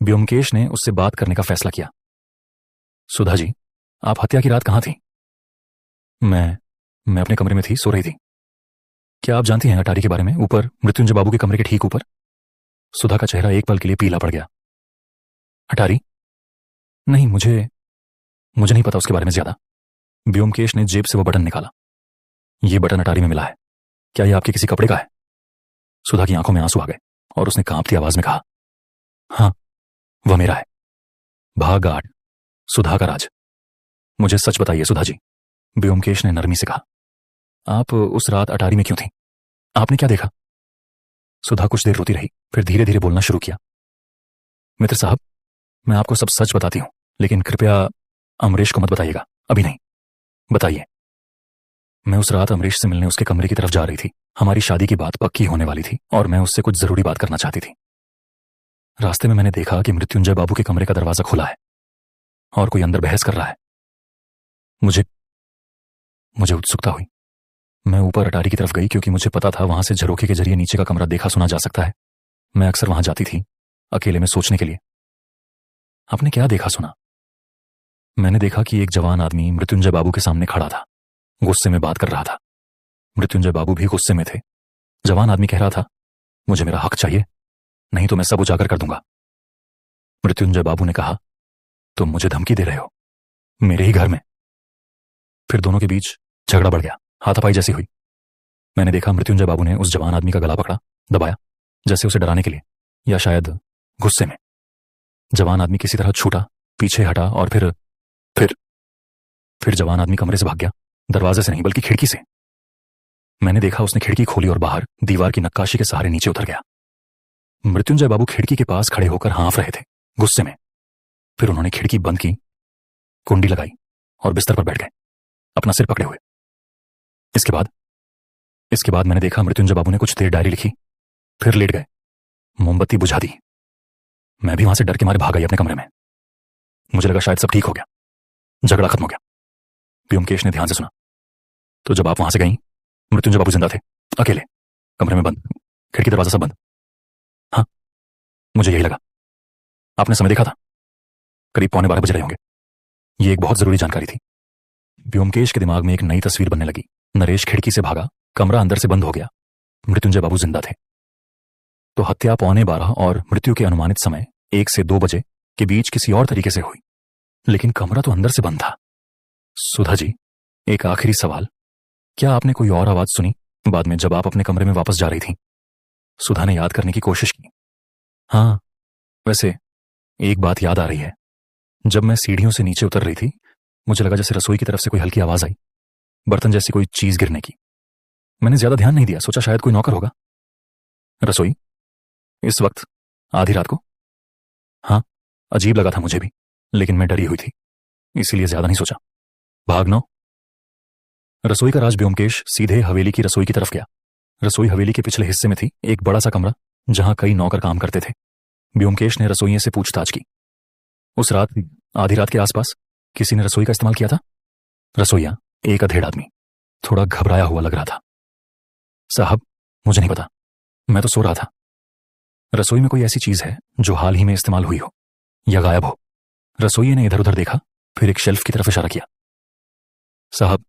व्योमकेश ने उससे बात करने का फैसला किया। सुधा जी, आप हत्या की रात कहां थी? मैं अपने कमरे में थी, सो रही थी। क्या आप जानती हैं अटारी के बारे में, ऊपर मृत्युंजय बाबू के कमरे के ठीक ऊपर? सुधा का चेहरा एक पल के लिए पीला पड़ गया। अटारी? नहीं, मुझे नहीं पता उसके बारे में ज्यादा। व्योमकेश ने जेब से वो बटन निकाला। ये बटन अटारी में मिला है। क्या यह आपके किसी कपड़े का है? सुधा की आंखों में आंसू आ गए और उसने कांपती आवाज में कहा, हाँ, वह मेरा है। भाग 8, सुधा का राज। मुझे सच बताइए सुधा जी, व्योमकेश ने नरमी से कहा। आप उस रात अटारी में क्यों थी? आपने क्या देखा? सुधा कुछ देर रोती रही, फिर धीरे धीरे बोलना शुरू किया। मित्र साहब, मैं आपको सब सच बताती हूं, लेकिन कृपया अमरेश को मत बताइएगा, अभी नहीं। बताइए। मैं उस रात अमरेश से मिलने उसके कमरे की तरफ जा रही थी। हमारी शादी की बात पक्की होने वाली थी और मैं उससे कुछ जरूरी बात करना चाहती थी। रास्ते में मैंने देखा कि मृत्युंजय बाबू के कमरे का दरवाजा खुला है और कोई अंदर बहस कर रहा है। मुझे उत्सुकता हुई। मैं ऊपर अटारी की तरफ गई, क्योंकि मुझे पता था वहां से झरोखे के जरिए नीचे का कमरा देखा सुना जा सकता है। मैं अक्सर वहां जाती थी, अकेले में सोचने के लिए। आपने क्या देखा सुना? मैंने देखा कि एक जवान आदमी मृत्युंजय बाबू के सामने खड़ा था, गुस्से में बात कर रहा था। मृत्युंजय बाबू भी गुस्से में थे। जवान आदमी कह रहा था, मुझे मेरा हक चाहिए, नहीं तो मैं सब उजागर कर दूंगा। मृत्युंजय बाबू ने कहा, तुम मुझे धमकी दे रहे हो, मेरे ही घर में? फिर दोनों के बीच झगड़ा बढ़ गया, हाथापाई जैसी हुई। मैंने देखा मृत्युंजय बाबू ने उस जवान आदमी का गला पकड़ा, दबाया, जैसे उसे डराने के लिए, या शायद गुस्से में। जवान आदमी किसी तरह छूटा पीछे हटा और फिर जवान आदमी कमरे से भाग गया। दरवाजे से नहीं बल्कि खिड़की से। मैंने देखा उसने खिड़की खोली और बाहर दीवार की नक्काशी के सहारे नीचे उतर गया। मृत्युंजय बाबू खिड़की के पास खड़े होकर हाँफ रहे थे गुस्से में। फिर उन्होंने खिड़की बंद की, कुंडी लगाई और बिस्तर पर बैठ गए, अपना सिर पकड़े हुए। इसके बाद मैंने देखा मृत्युंजय बाबू ने कुछ देर डायरी लिखी, फिर लेट गए, मोमबत्ती बुझा दी। मैं भी वहां से डर के मारे भाग गई अपने कमरे में। मुझे लगा शायद सब ठीक हो गया, झगड़ा खत्म हो गया। व्योमकेश ने ध्यान से सुना। तो जब आप वहां से गई, मृत्युंजय बाबू जिंदा थे, अकेले, कमरे में बंद, खिड़की दरवाजा सब बंद। हाँ, मुझे यही लगा। आपने समय देखा था? करीब 11:15 बज रहे होंगे। ये एक बहुत जरूरी जानकारी थी। व्योमकेश के दिमाग में एक नई तस्वीर बनने लगी। नरेश खिड़की से भागा, कमरा अंदर से बंद हो गया, मृत्युंजय बाबू जिंदा थे। तो हत्या 11:15 और मृत्यु के अनुमानित समय 1 से 2 बजे के बीच किसी और तरीके से हुई, लेकिन कमरा तो अंदर से बंद था। सुधा जी, एक आखिरी सवाल, क्या आपने कोई और आवाज सुनी बाद में जब आप अपने कमरे में वापस जा रही थी? सुधा ने याद करने की कोशिश की। हाँ, वैसे एक बात याद आ रही है। जब मैं सीढ़ियों से नीचे उतर रही थी, मुझे लगा जैसे रसोई की तरफ से कोई हल्की आवाज आई, बर्तन जैसी कोई चीज गिरने की। मैंने ज्यादा ध्यान नहीं दिया, सोचा शायद कोई नौकर होगा। रसोई? इस वक्त? आधी रात को? हाँ, अजीब लगा था मुझे भी, लेकिन मैं डरी हुई थी, इसीलिए ज्यादा नहीं सोचा। भागना। रसोई का राज व्योमकेश सीधे हवेली की रसोई की तरफ गया। रसोई हवेली के पिछले हिस्से में थी, एक बड़ा सा कमरा जहां कई नौकर काम करते थे। व्योमकेश ने रसोइये से पूछताछ की। उस रात आधी रात के आसपास किसी ने रसोई का इस्तेमाल किया था? रसोइया, एक अधेड़ आदमी, थोड़ा घबराया हुआ लग रहा था। साहब, मुझे नहीं पता, मैं तो सो रहा था। रसोई में कोई ऐसी चीज है जो हाल ही में इस्तेमाल हुई हो या गायब हो? रसोइये ने इधर उधर देखा, फिर एक शेल्फ की तरफ इशारा किया। साहब,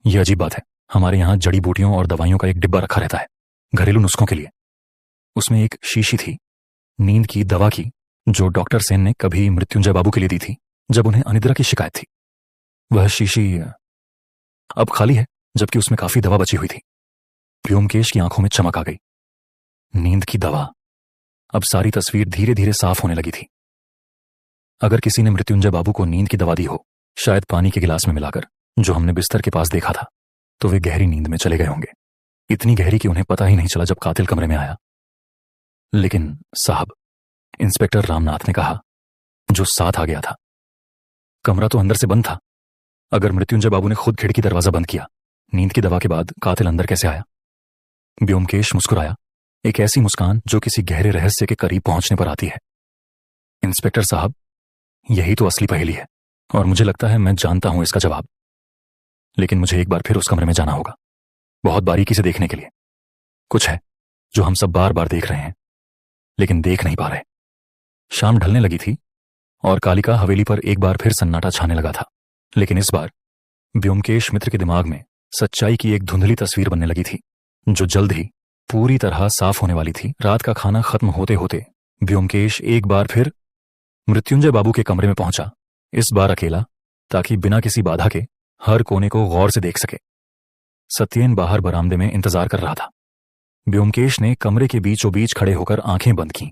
यह अजीब बात है, हमारे यहां जड़ी बूटियों और दवाइयों का एक डिब्बा रखा रहता है, घरेलू नुस्खों के लिए। उसमें एक शीशी थी, नींद की दवा की, जो डॉक्टर सेन ने कभी मृत्युंजय बाबू के लिए दी थी जब उन्हें अनिद्रा की शिकायत थी। वह शीशी अब खाली है, जबकि उसमें काफी दवा बची हुई थी। व्योमकेश की आंखों में चमक आ गई। नींद की दवा। अब सारी तस्वीर धीरे धीरे साफ होने लगी थी। अगर किसी ने मृत्युंजय बाबू को नींद की दवा दी हो, शायद पानी के गिलास में मिलाकर, जो हमने बिस्तर के पास देखा था, तो वे गहरी नींद में चले गए होंगे, इतनी गहरी कि उन्हें पता ही नहीं चला जब कातिल कमरे में आया। लेकिन साहब, इंस्पेक्टर रामनाथ ने कहा, जो साथ आ गया था, कमरा तो अंदर से बंद था। अगर मृत्युंजय बाबू ने खुद खिड़की दरवाजा बंद किया, नींद की दवा के बाद कातिल अंदर कैसे आया? व्योमकेश मुस्कुराया, एक ऐसी मुस्कान जो किसी गहरे रहस्य के करीब पहुंचने पर आती है। इंस्पेक्टर साहब, यही तो असली पहेली है, और मुझे लगता है मैं जानता हूं इसका जवाब। लेकिन मुझे एक बार फिर उस कमरे में जाना होगा, बहुत बारीकी से देखने के लिए। कुछ है जो हम सब बार बार देख रहे हैं, लेकिन देख नहीं पा रहे। शाम ढलने लगी थी और कालिका हवेली पर एक बार फिर सन्नाटा छाने लगा था, लेकिन इस बार व्योमकेश मित्र के दिमाग में सच्चाई की एक धुंधली तस्वीर बनने लगी थी, जो जल्द ही पूरी तरह साफ होने वाली थी। रात का खाना खत्म होते होते व्योमकेश एक बार फिर मृत्युंजय बाबू के कमरे में पहुंचा, इस बार अकेला, ताकि बिना किसी बाधा के हर कोने को गौर से देख सके। सत्येन बाहर बरामदे में इंतजार कर रहा था। व्योमकेश ने कमरे के बीचों बीच खड़े होकर आंखें बंद की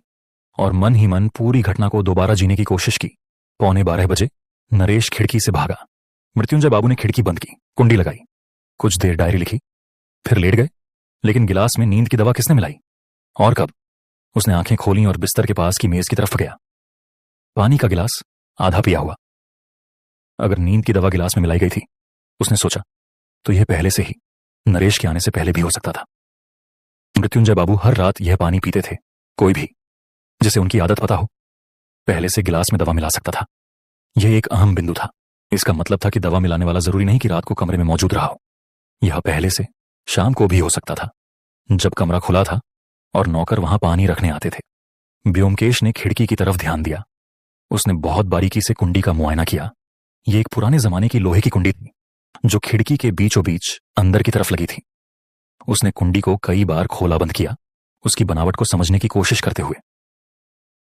और मन ही मन पूरी घटना को दोबारा जीने की कोशिश की। 11:15 बजे नरेश खिड़की से भागा। मृत्युंजय बाबू ने खिड़की बंद की, कुंडी लगाई, कुछ देर डायरी लिखी, फिर लेट गए। लेकिन गिलास में नींद की दवा किसने मिलाई और कब? उसने आंखें खोली और बिस्तर के पास की मेज की तरफ गया। पानी का गिलास आधा पिया हुआ। अगर नींद की दवा गिलास में मिलाई गई थी, उसने सोचा, तो यह पहले से ही, नरेश के आने से पहले भी हो सकता था। मृत्युंजय बाबू हर रात यह पानी पीते थे। कोई भी जिसे उनकी आदत पता हो, पहले से गिलास में दवा मिला सकता था। यह एक अहम बिंदु था। इसका मतलब था कि दवा मिलाने वाला जरूरी नहीं कि रात को कमरे में मौजूद रहा हो। यह पहले से शाम को भी हो सकता था, जब कमरा खुला था और नौकर वहां पानी रखने आते थे। व्योमकेश ने खिड़की की तरफ ध्यान दिया। उसने बहुत बारीकी से कुंडी का मुआयना किया। यह एक पुराने जमाने की लोहे की कुंडी थी, जो खिड़की के बीचों बीच अंदर की तरफ लगी थी। उसने कुंडी को कई बार खोला बंद किया, उसकी बनावट को समझने की कोशिश करते हुए।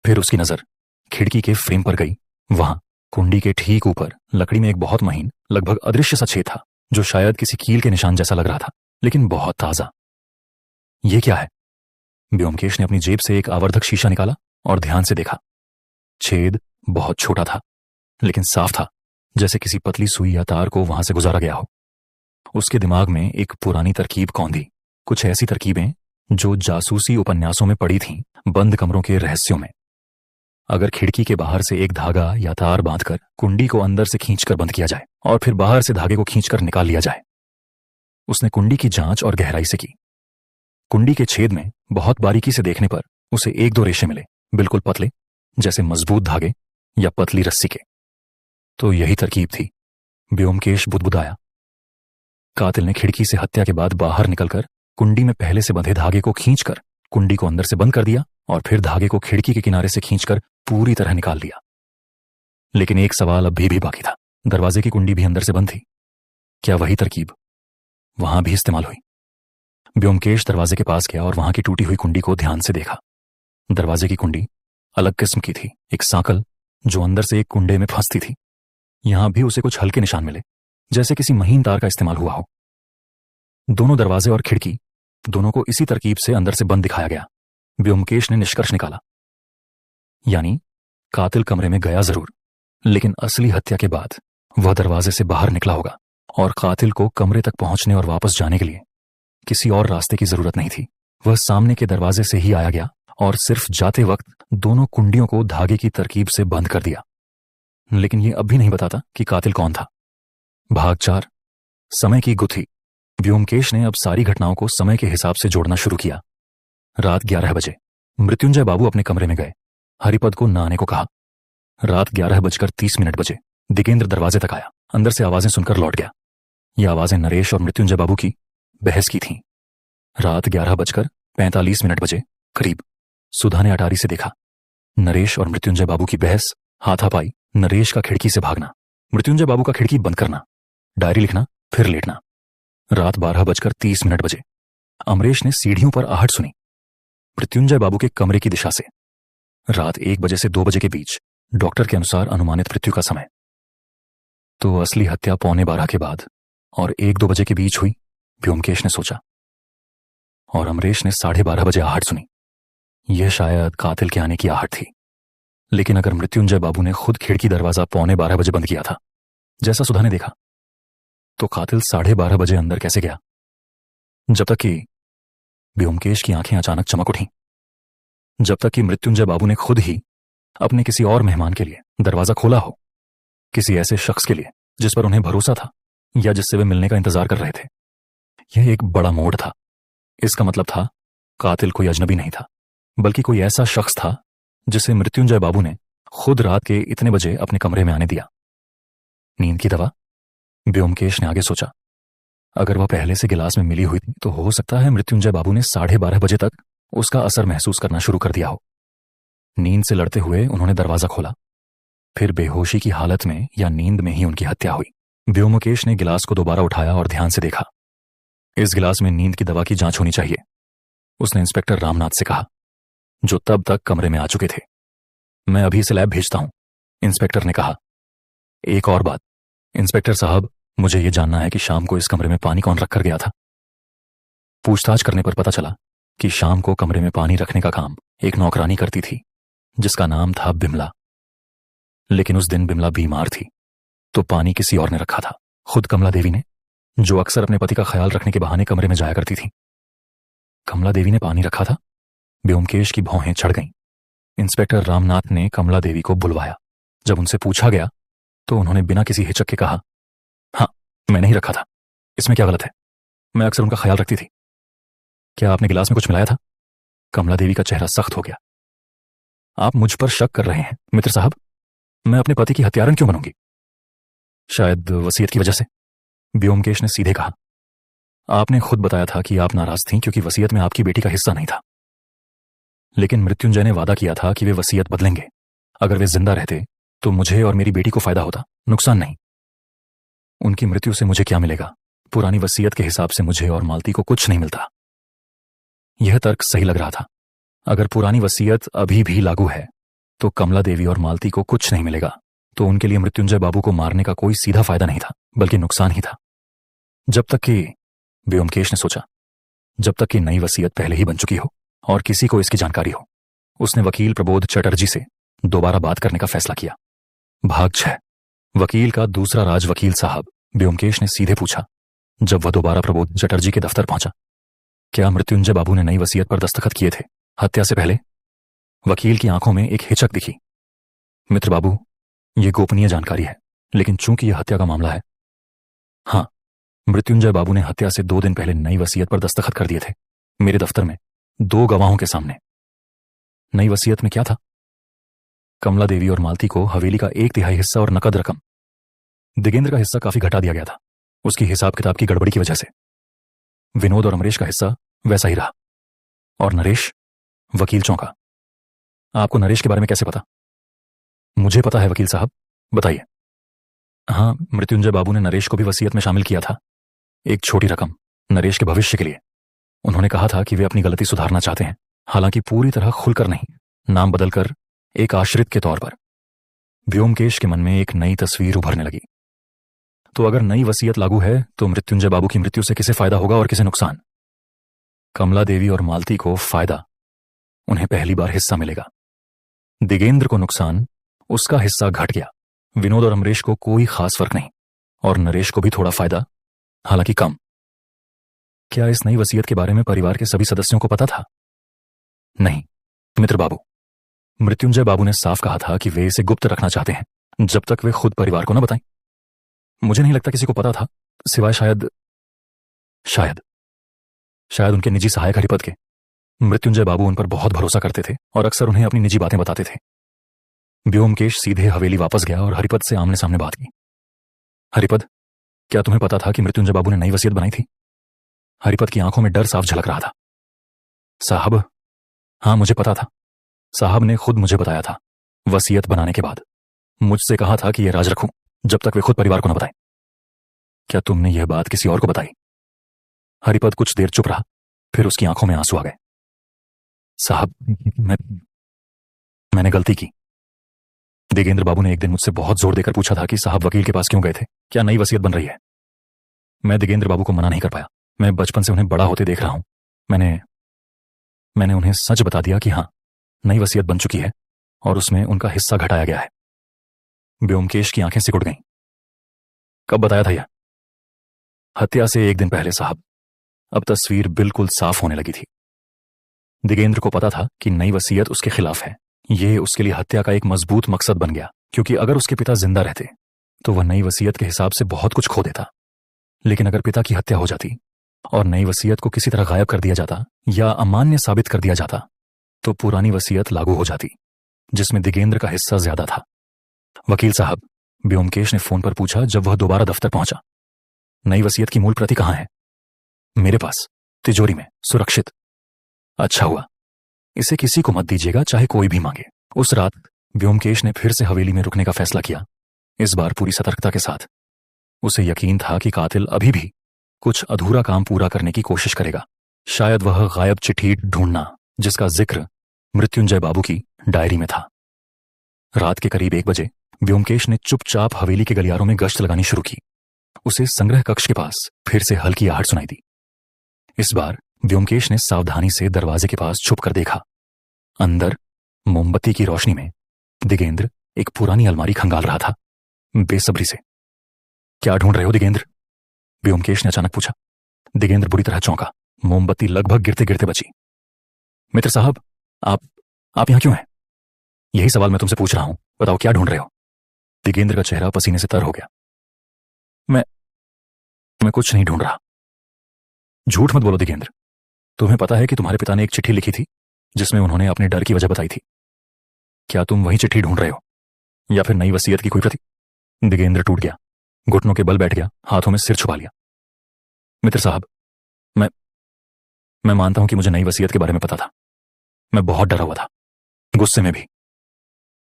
फिर उसकी नजर खिड़की के फ्रेम पर गई। वहां कुंडी के ठीक ऊपर लकड़ी में एक बहुत महीन, लगभग अदृश्य सा छेद था, जो शायद किसी कील के निशान जैसा लग रहा था, लेकिन बहुत ताजा। यह क्या है? व्योमकेश ने अपनी जेब से एक आवर्धक शीशा निकाला और ध्यान से देखा। छेद बहुत छोटा था, लेकिन साफ था, जैसे किसी पतली सुई या तार को वहां से गुजारा गया हो। उसके दिमाग में एक पुरानी तरकीब कौंधी, कुछ ऐसी तरकीबें जो जासूसी उपन्यासों में पड़ी थीं, बंद कमरों के रहस्यों में। अगर खिड़की के बाहर से एक धागा या तार बांधकर कुंडी को अंदर से खींचकर बंद किया जाए और फिर बाहर से धागे को खींचकर निकाल लिया जाए। उसने कुंडी की जांच और गहराई से की। कुंडी के छेद में बहुत बारीकी से देखने पर उसे एक दो रेशे मिले, बिल्कुल पतले, जैसे मजबूत धागे या पतली रस्सी के। तो यही तरकीब थी। व्योमकेश बुदबुदाया। कातिल ने खिड़की से हत्या के बाद बाहर निकलकर कुंडी में पहले से बंधे धागे को खींचकर कुंडी को अंदर से बंद कर दिया और फिर धागे को खिड़की के किनारे से खींचकर पूरी तरह निकाल लिया। लेकिन एक सवाल अब भी बाकी था। दरवाजे की कुंडी भी अंदर से बंद थी। क्या वही तरकीब वहां भी इस्तेमाल हुई? व्योमकेश दरवाजे के पास गया और वहां की टूटी हुई कुंडी को ध्यान से देखा। दरवाजे की कुंडी अलग किस्म की थी, एक सांकल जो अंदर से एक कुंडे में फंसती थी। यहां भी उसे कुछ हल्के निशान मिले, जैसे किसी महीन तार का इस्तेमाल हुआ हो। दोनों दरवाजे और खिड़की दोनों को इसी तरकीब से अंदर से बंद दिखाया गया। व्योमकेश ने निष्कर्ष निकाला, यानी कातिल कमरे में गया जरूर, लेकिन असली हत्या के बाद वह दरवाजे से बाहर निकला होगा और कातिल को कमरे तक पहुंचने और वापस जाने के लिए किसी और रास्ते की जरूरत नहीं थी। वह सामने के दरवाजे से ही आया गया और सिर्फ जाते वक्त दोनों कुंडियों को धागे की तरकीब से बंद कर दिया। लेकिन यह अब भी नहीं बताता कि कातिल कौन था। भाग 4, समय की गुत्थी। व्योमकेश ने अब सारी घटनाओं को समय के हिसाब से जोड़ना शुरू किया। रात 11 बजे मृत्युंजय बाबू अपने कमरे में गए। हरिपद को नहाने को कहा। रात 11:30 बजे दिगेंद्र दरवाजे तक आया। अंदर से आवाजें सुनकर लौट गया। ये आवाजें नरेश और मृत्युंजय बाबू की बहस की थीं। रात 11:45 बजे करीब सुधा ने अटारी से देखा। नरेश और मृत्युंजय बाबू की बहस, हाथापाई, नरेश का खिड़की से भागना, मृत्युंजय बाबू का खिड़की बंद करना, डायरी लिखना, फिर लेटना। रात 12:30 बजे अमरेश ने सीढ़ियों पर आहट सुनी, मृत्युंजय बाबू के कमरे की दिशा से। रात 1 बजे से 2 बजे के बीच डॉक्टर के अनुसार अनुमानित मृत्यु का समय। तो असली हत्या 11:15 के बाद और 1-2 बजे के बीच हुई, व्योमकेश ने सोचा। और अमरेश ने 12:30 बजे आहट सुनी। यह शायद कातिल के आने की आहट थी। लेकिन अगर मृत्युंजय बाबू ने खुद खिड़की दरवाजा 11:15 बजे बंद किया था, जैसा सुधा ने देखा, तो कातिल 12:30 बजे अंदर कैसे गया? जब तक कि व्योमकेश की आंखें अचानक चमक उठी। जब तक कि मृत्युंजय बाबू ने खुद ही अपने किसी और मेहमान के लिए दरवाजा खोला हो, किसी ऐसे शख्स के लिए जिस पर उन्हें भरोसा था या जिससे वे मिलने का इंतजार कर रहे थे। यह एक बड़ा मोड़ था। इसका मतलब था कातिल कोई अजनबी नहीं था, बल्कि कोई ऐसा शख्स था जिसे मृत्युंजय बाबू ने खुद रात के इतने बजे अपने कमरे में आने दिया। नींद की दवा? व्योमकेश ने आगे सोचा। अगर वह पहले से गिलास में मिली हुई थी तो हो सकता है मृत्युंजय बाबू ने 12:30 बजे तक उसका असर महसूस करना शुरू कर दिया हो। नींद से लड़ते हुए उन्होंने दरवाजा खोला। फिर बेहोशी की हालत में या नींद में ही उनकी हत्या हुई। व्योमकेश ने गिलास को दोबारा उठाया और ध्यान से देखा। इस गिलास में नींद की दवा की जांच होनी चाहिए, उसने इंस्पेक्टर रामनाथ से कहा, जो तब तक कमरे में आ चुके थे। मैं अभी इसे लैब भेजता हूं, इंस्पेक्टर ने कहा। एक और बात इंस्पेक्टर साहब, मुझे यह जानना है कि शाम को इस कमरे में पानी कौन रखकर गया था? पूछताछ करने पर पता चला कि शाम को कमरे में पानी रखने का काम एक नौकरानी करती थी, जिसका नाम था बिमला। लेकिन उस दिन बिमला बीमार थी, तो पानी किसी और ने रखा था। खुद कमला देवी ने, जो अक्सर अपने पति का ख्याल रखने के बहाने कमरे में जाया करती थी। कमला देवी ने पानी रखा था? व्योमकेश की भौहें चढ़ गईं। इंस्पेक्टर रामनाथ ने कमला देवी को बुलवाया। जब उनसे पूछा गया तो उन्होंने बिना किसी हिचक के कहा, हाँ, मैंने ही रखा था। इसमें क्या गलत है? मैं अक्सर उनका ख्याल रखती थी। क्या आपने गिलास में कुछ मिलाया था? कमला देवी का चेहरा सख्त हो गया। आप मुझ पर शक कर रहे हैं मित्र साहब? मैं अपने पति की हत्यारन क्यों बनूंगी? शायद वसीयत की वजह से, व्योमकेश ने सीधे कहा। आपने खुद बताया था कि आप नाराज थीं क्योंकि वसीयत में आपकी बेटी का हिस्सा नहीं था। लेकिन मृत्युंजय ने वादा किया था कि वे वसीयत बदलेंगे। अगर वे जिंदा रहते तो मुझे और मेरी बेटी को फायदा होता, नुकसान नहीं। उनकी मृत्यु से मुझे क्या मिलेगा? पुरानी वसीयत के हिसाब से मुझे और मालती को कुछ नहीं मिलता। यह तर्क सही लग रहा था। अगर पुरानी वसीयत अभी भी लागू है तो कमला देवी और मालती को कुछ नहीं मिलेगा, तो उनके लिए मृत्युंजय बाबू को मारने का कोई सीधा फायदा नहीं था, बल्कि नुकसान ही था। जब तक कि, व्योमकेश ने सोचा, जब तक कि नई वसीयत पहले ही बन चुकी हो और किसी को इसकी जानकारी हो। उसने वकील प्रबोध चटर्जी से दोबारा बात करने का फैसला किया। भाग 6। वकील का दूसरा राज वकील साहब, ब्योमकेश ने सीधे पूछा जब वह दोबारा प्रबोध चटर्जी के दफ्तर पहुंचा। क्या मृत्युंजय बाबू ने नई वसीयत पर दस्तखत किए थे हत्या से पहले? वकील की आंखों में एक हिचक दिखी। मित्र बाबू, यह गोपनीय जानकारी है, लेकिन चूंकि यह हत्या का मामला है, हाँ, मृत्युंजय बाबू ने हत्या से 2 दिन पहले नई वसीयत पर दस्तखत कर दिए थे, मेरे दफ्तर में 2 गवाहों के सामने। नई वसीयत में क्या था? कमला देवी और मालती को हवेली का 1/3 हिस्सा और नकद रकम। दिगेंद्र का हिस्सा काफी घटा दिया गया था, उसकी हिसाब किताब की गड़बड़ी की वजह से। विनोद और अमरेश का हिस्सा वैसा ही रहा। और नरेश? वकील चौंका। आपको नरेश के बारे में कैसे पता? मुझे पता है वकील साहब, बताइए। हाँ, मृत्युंजय बाबू ने नरेश को भी वसीयत में शामिल किया था, एक छोटी रकम नरेश के भविष्य के लिए। उन्होंने कहा था कि वे अपनी गलती सुधारना चाहते हैं, हालांकि पूरी तरह खुलकर नहीं, नाम बदलकर, एक आश्रित के तौर पर। व्योमकेश के मन में एक नई तस्वीर उभरने लगी। तो अगर नई वसीयत लागू है तो मृत्युंजय बाबू की मृत्यु से किसे फायदा होगा और किसे नुकसान? कमला देवी और मालती को फायदा, उन्हें पहली बार हिस्सा मिलेगा। दिगेंद्र को नुकसान, उसका हिस्सा घट गया। विनोद और अमरेश को कोई खास फर्क नहीं, और नरेश को भी थोड़ा फायदा, हालांकि कम। क्या इस नई वसीयत के बारे में परिवार के सभी सदस्यों को पता था? नहीं मित्र बाबू, मृत्युंजय बाबू ने साफ कहा था कि वे इसे गुप्त रखना चाहते हैं जब तक वे खुद परिवार को न बताएं। मुझे नहीं लगता किसी को पता था, सिवाय शायद उनके निजी सहायक हरिपद के। मृत्युंजय बाबू उन पर बहुत भरोसा करते थे और अक्सर उन्हें अपनी निजी बातें बताते थे। व्योमकेश सीधे हवेली वापस गया और हरिपद से आमने सामने बात की। हरिपद, क्या तुम्हें पता था कि मृत्युंजय बाबू ने नई वसीयत बनाई थी? हरिपद की आंखों में डर साफ झलक रहा था। साहब, हाँ मुझे पता था। साहब ने खुद मुझे बताया था। वसीयत बनाने के बाद मुझसे कहा था कि यह राज रखूं जब तक वे खुद परिवार को न बताएं। क्या तुमने यह बात किसी और को बताई? हरिपद कुछ देर चुप रहा, फिर उसकी आंखों में आंसू आ गए। साहब, मैंने गलती की। दिगेंद्र बाबू ने एक दिन मुझसे बहुत जोर देकर पूछा था कि साहब वकील के पास क्यों गए थे, क्या नई वसीयत बन रही है? मैं दिगेंद्र बाबू को मना नहीं कर पाया। मैं बचपन से उन्हें बड़ा होते देख रहा हूं। मैंने उन्हें सच बता दिया कि हां, नई वसीयत बन चुकी है और उसमें उनका हिस्सा घटाया गया है। व्योमकेश की आंखें सिकुड़ गईं। कब बताया था यह? हत्या से 1 दिन पहले साहब। अब तस्वीर बिल्कुल साफ होने लगी थी। दिगेंद्र को पता था कि नई वसीयत उसके खिलाफ है। यह उसके लिए हत्या का एक मजबूत मकसद बन गया, क्योंकि अगर उसके पिता जिंदा रहते तो वह नई वसीयत के हिसाब से बहुत कुछ खो देता। लेकिन अगर पिता की हत्या हो जाती और नई वसीयत को किसी तरह गायब कर दिया जाता या अमान्य साबित कर दिया जाता, तो पुरानी वसीयत लागू हो जाती, जिसमें दिगेंद्र का हिस्सा ज्यादा था। वकील साहब, व्योमकेश ने फोन पर पूछा जब वह दोबारा दफ्तर पहुंचा, नई वसीयत की मूल प्रति कहां है? मेरे पास, तिजोरी में, सुरक्षित। अच्छा हुआ, इसे किसी को मत दीजिएगा, चाहे कोई भी मांगे। उस रात व्योमकेश ने फिर से हवेली में रुकने का फैसला किया, इस बार पूरी सतर्कता के साथ। उसे यकीन था कि कातिल अभी भी कुछ अधूरा काम पूरा करने की कोशिश करेगा। शायद वह गायब चिट्ठी ढूंढना जिसका जिक्र मृत्युंजय बाबू की डायरी में था। रात के करीब 1 बजे व्योमकेश ने चुपचाप हवेली के गलियारों में गश्त लगानी शुरू की। उसे संग्रह कक्ष के पास फिर से हल्की आहट सुनाई दी। इस बार व्योमकेश ने सावधानी से दरवाजे के पास छुपकर देखा। अंदर मोमबत्ती की रोशनी में दिगेंद्र एक पुरानी अलमारी खंगाल रहा था, बेसब्री से। क्या ढूंढ रहे हो दिगेंद्र? व्योमकेश ने अचानक पूछा। दिगेंद्र बुरी तरह चौंका। मोमबत्ती लगभग गिरते गिरते बची। मित्र साहब, आप यहां क्यों हैं? यही सवाल मैं तुमसे पूछ रहा हूं, बताओ क्या ढूंढ रहे हो? दिगेंद्र का चेहरा पसीने से तर हो गया। मैं कुछ नहीं ढूंढ रहा। झूठ मत बोलो दिगेंद्र, तुम्हें पता है कि तुम्हारे पिता ने एक चिट्ठी लिखी थी जिसमें उन्होंने अपने डर की वजह बताई थी। क्या तुम वही चिट्ठी ढूंढ रहे हो या फिर नई वसीयत की कोई प्रति? दिगेंद्र टूट गया, घुटनों के बल बैठ गया, हाथों में सिर छुपा लिया। मित्र साहब, मैं मानता हूं कि मुझे नई वसीयत के बारे में पता था। मैं बहुत डरा हुआ था, गुस्से में भी।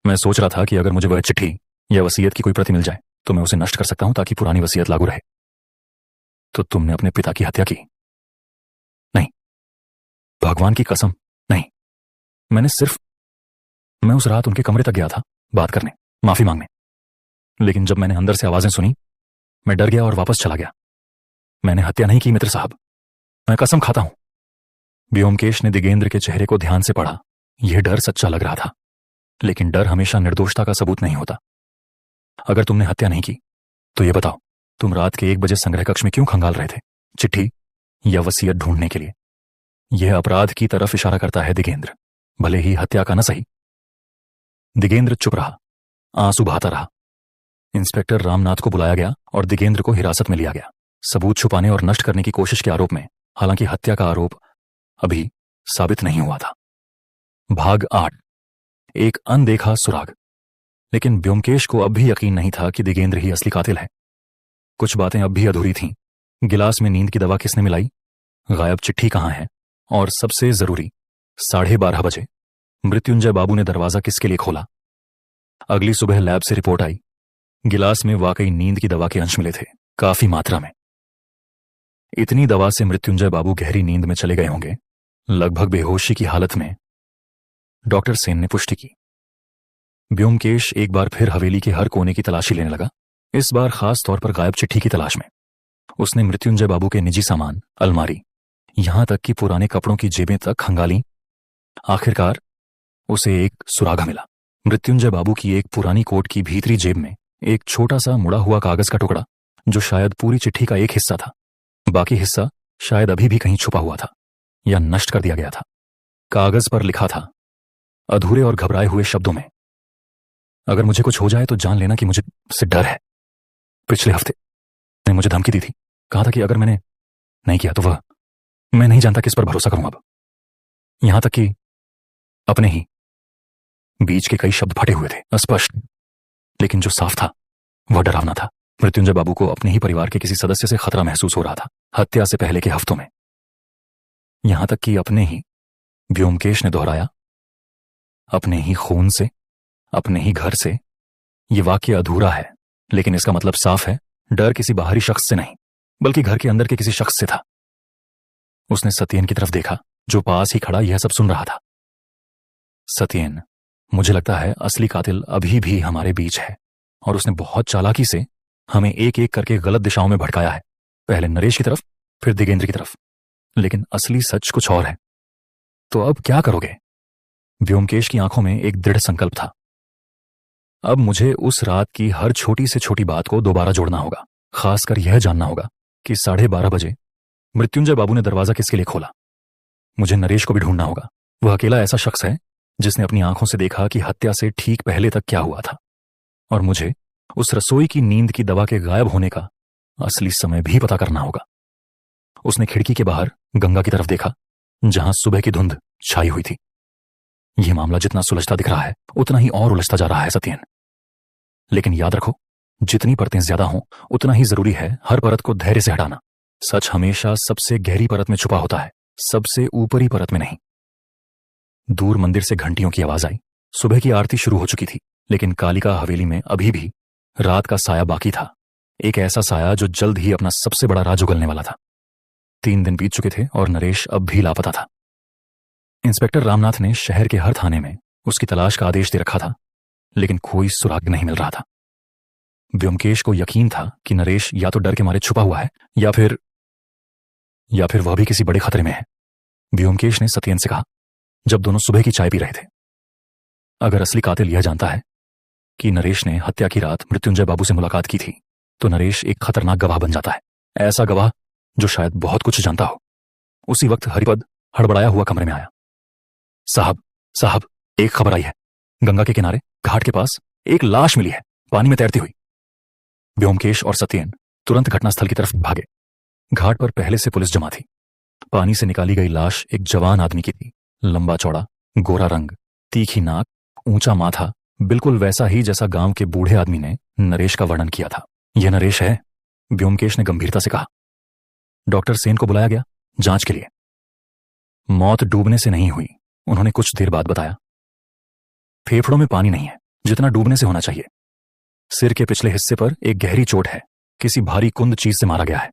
मैं सोच रहा था कि अगर मुझे वह चिट्ठी या वसीयत की कोई प्रति मिल जाए तो मैं उसे नष्ट कर सकता हूं ताकि पुरानी वसीयत लागू रहे। तो तुमने अपने पिता की हत्या की? नहीं, भगवान की कसम नहीं। मैं उस रात उनके कमरे तक गया था बात करने, माफी मांगने। लेकिन जब मैंने अंदर से आवाजें सुनी, मैं डर गया और वापस चला गया। मैंने हत्या नहीं की मित्र साहब, मैं कसम खाता हूं। व्योमकेश ने दिगेंद्र के चेहरे को ध्यान से पढ़ा। यह डर सच्चा लग रहा था, लेकिन डर हमेशा निर्दोषता का सबूत नहीं होता। अगर तुमने हत्या नहीं की तो ये बताओ, तुम रात के 1 बजे संग्रह कक्ष में क्यों खंगाल रहे थे? चिट्ठी या वसीयत ढूंढने के लिए? यह अपराध की तरफ इशारा करता है दिगेंद्र, भले ही हत्या का न सही। दिगेंद्र चुप रहा, आंसू बहाता रहा। इंस्पेक्टर रामनाथ को बुलाया गया और दिगेंद्र को हिरासत में लिया गया, सबूत छुपाने और नष्ट करने की कोशिश के आरोप में। हालांकि हत्या का आरोप अभी साबित नहीं हुआ था। भाग 8, एक अनदेखा सुराग। लेकिन ब्योमकेश को अब भी यकीन नहीं था कि दिगेंद्र ही असली कातिल है। कुछ बातें अब भी अधूरी थीं। गिलास में नींद की दवा किसने मिलाई, गायब चिट्ठी कहां है, और सबसे जरूरी 12:30 बजे मृत्युंजय बाबू ने दरवाजा किसके लिए खोला। अगली सुबह लैब से रिपोर्ट आई, गिलास में वाकई नींद की दवा के अंश मिले थे, काफी मात्रा में। इतनी दवा से मृत्युंजय बाबू गहरी नींद में चले गए होंगे, लगभग बेहोशी की हालत में, डॉक्टर सेन ने पुष्टि की। ब्योमकेश एक बार फिर हवेली के हर कोने की तलाशी लेने लगा, इस बार खास तौर पर गायब चिट्ठी की तलाश में। उसने मृत्युंजय बाबू के निजी सामान, अलमारी, यहां तक कि पुराने कपड़ों की जेबें तक खंगाली। आखिरकार उसे एक सुराग मिला। मृत्युंजय बाबू की एक पुरानी कोट की भीतरी जेब में एक छोटा सा मुड़ा हुआ कागज का टुकड़ा, जो शायद पूरी चिट्ठी का एक हिस्सा था। बाकी हिस्सा शायद अभी भी कहीं छुपा हुआ था या नष्ट कर दिया गया था। कागज पर लिखा था, अधूरे और घबराए हुए शब्दों में, अगर मुझे कुछ हो जाए तो जान लेना कि मुझे से डर है। पिछले हफ्ते ने मुझे धमकी दी थी, कहा था कि अगर मैंने नहीं किया तो मैं नहीं जानता किस पर भरोसा करूं अब। यहां तक कि अपने ही बीच के कई शब्द फटे हुए थे, अस्पष्ट, लेकिन जो साफ था वह डरावना था। मृत्युंजय बाबू को अपने ही परिवार के किसी सदस्य से खतरा महसूस हो रहा था, हत्या से पहले के हफ्तों में। यहां तक कि अपने ही, ब्योमकेश ने दोहराया, अपने ही खून से, अपने ही घर से। यह वाक्य अधूरा है, लेकिन इसका मतलब साफ है, डर किसी बाहरी शख्स से नहीं, बल्कि घर के अंदर के किसी शख्स से था। उसने सत्येन की तरफ देखा, जो पास ही खड़ा यह सब सुन रहा था। सत्येन, मुझे लगता है असली कातिल अभी भी हमारे बीच है, और उसने बहुत चालाकी से हमें एक एक करके गलत दिशाओं में भटकाया है, पहले नरेश की तरफ, फिर दिगेंद्र की तरफ। लेकिन असली सच कुछ और है। तो अब क्या करोगे? ब्योमकेश की आंखों में एक दृढ़ संकल्प था। अब मुझे उस रात की हर छोटी से छोटी बात को दोबारा जोड़ना होगा, खासकर यह जानना होगा कि 12:30 बजे मृत्युंजय बाबू ने दरवाजा किसके लिए खोला। मुझे नरेश को भी ढूंढना होगा। वह अकेला ऐसा शख्स है जिसने अपनी आंखों से देखा कि हत्या से ठीक पहले तक क्या हुआ था। और मुझे उस रसोई की नींद की दवा के गायब होने का असली समय भी पता करना होगा। उसने खिड़की के बाहर गंगा की तरफ देखा, जहां सुबह की धुंध छाई हुई थी। यह मामला जितना सुलझता दिख रहा है, उतना ही और उलझता जा रहा है सत्येन। लेकिन याद रखो, जितनी परतें ज्यादा हों, उतना ही जरूरी है हर परत को धैर्य से हटाना। सच हमेशा सबसे गहरी परत में छुपा होता है, सबसे ऊपरी परत में नहीं। दूर मंदिर से घंटियों की आवाज आई। सुबह की आरती शुरू हो चुकी थी, लेकिन कालिका हवेली में अभी भी रात का साया बाकी था, एक ऐसा साया जो जल्द ही अपना सबसे बड़ा राज उगलने वाला था। 3 दिन बीत चुके थे और नरेश अब भी लापता था। इंस्पेक्टर रामनाथ ने शहर के हर थाने में उसकी तलाश का आदेश दे रखा था, लेकिन कोई सुराग नहीं मिल रहा था। ब्योमकेश को यकीन था कि नरेश या तो डर के मारे छुपा हुआ है, या फिर वह भी किसी बड़े खतरे में है। ब्योमकेश ने सत्येन से कहा, जब दोनों सुबह की चाय पी रहे थे, अगर असली कातिल यह जानता है कि नरेश ने हत्या की रात मृत्युंजय बाबू से मुलाकात की थी, तो नरेश एक खतरनाक गवाह बन जाता है, ऐसा गवाह जो शायद बहुत कुछ जानता हो। उसी वक्त हरिपद हड़बड़ाया हुआ कमरे में आया। साहब, एक खबर आई है। गंगा के किनारे घाट के पास एक लाश मिली है, पानी में तैरती हुई। ब्योमकेश और सत्येन तुरंत घटनास्थल की तरफ भागे। घाट पर पहले से पुलिस जमा थी। पानी से निकाली गई लाश एक जवान आदमी की थी, लंबा चौड़ा, गोरा रंग, तीखी नाक, ऊंचा माथा, बिल्कुल वैसा ही जैसा गांव के बूढ़े आदमी ने नरेश का वर्णन किया था। यह नरेश है, ब्योमकेश ने गंभीरता से कहा। डॉक्टर सेन को बुलाया गया जांच के लिए। मौत डूबने से नहीं हुई, उन्होंने कुछ देर बाद बताया। फेफड़ों में पानी नहीं है, जितना डूबने से होना चाहिए। सिर के पिछले हिस्से पर एक गहरी चोट है, किसी भारी कुंद चीज से मारा गया है।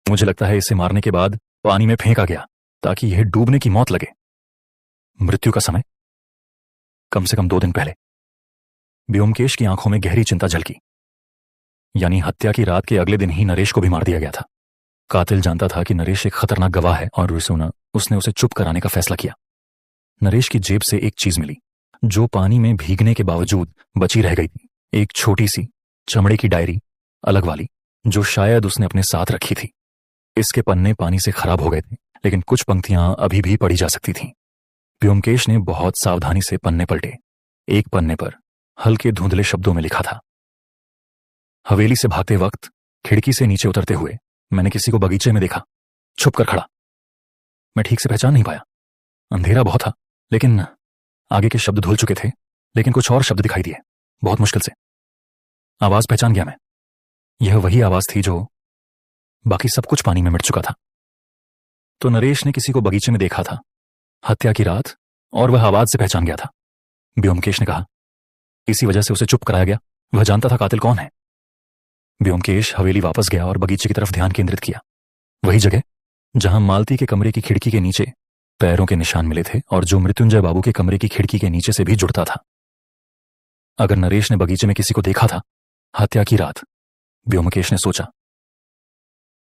मुझे लगता है इसे मारने के बाद पानी में फेंका गया ताकि यह डूबने की मौत लगे। मृत्यु का समय कम से कम 2 दिन पहले। ब्योमकेश की आंखों में गहरी चिंता झलकी। यानी हत्या की रात के अगले दिन ही नरेश को भी मार दिया गया था। कातिल जानता था कि नरेश एक खतरनाक गवाह है और उसने उसे चुप कराने का फैसला किया। नरेश की जेब से एक चीज मिली जो पानी में भीगने के बावजूद बची रह गई थी। एक छोटी सी चमड़े की डायरी, अलग वाली, जो शायद उसने अपने साथ रखी थी। इसके पन्ने पानी से खराब हो गए थे, लेकिन कुछ पंक्तियां अभी भी पढ़ी जा सकती थीं। व्योमकेश ने बहुत सावधानी से पन्ने पलटे। एक पन्ने पर हल्के धुंधले शब्दों में लिखा था, हवेली से भागते वक्त खिड़की से नीचे उतरते हुए मैंने किसी को बगीचे में देखा, छुप कर खड़ा। मैं ठीक से पहचान नहीं पाया, अंधेरा बहुत था, लेकिन आगे के शब्द धुल चुके थे, लेकिन कुछ और शब्द दिखाई दिए, बहुत मुश्किल से। आवाज पहचान गया मैं। यह वही आवाज थी जो बाकी सब कुछ पानी में मिट चुका था। तो नरेश ने किसी को बगीचे में देखा था, हत्या की रात, और वह आवाज से पहचान गया था। व्योमकेश ने कहा, इसी वजह से उसे चुप कराया गया, वह जानता था कातिल कौन है। व्योमकेश हवेली वापस गया और बगीचे की तरफ ध्यान केंद्रित किया। वही जगह जहां मालती के कमरे की खिड़की के नीचे पैरों के निशान मिले थे और जो मृत्युंजय बाबू के कमरे की खिड़की के नीचे से भी जुड़ता था। अगर नरेश ने बगीचे में किसी को देखा था हत्या की रात, व्योमकेश ने सोचा,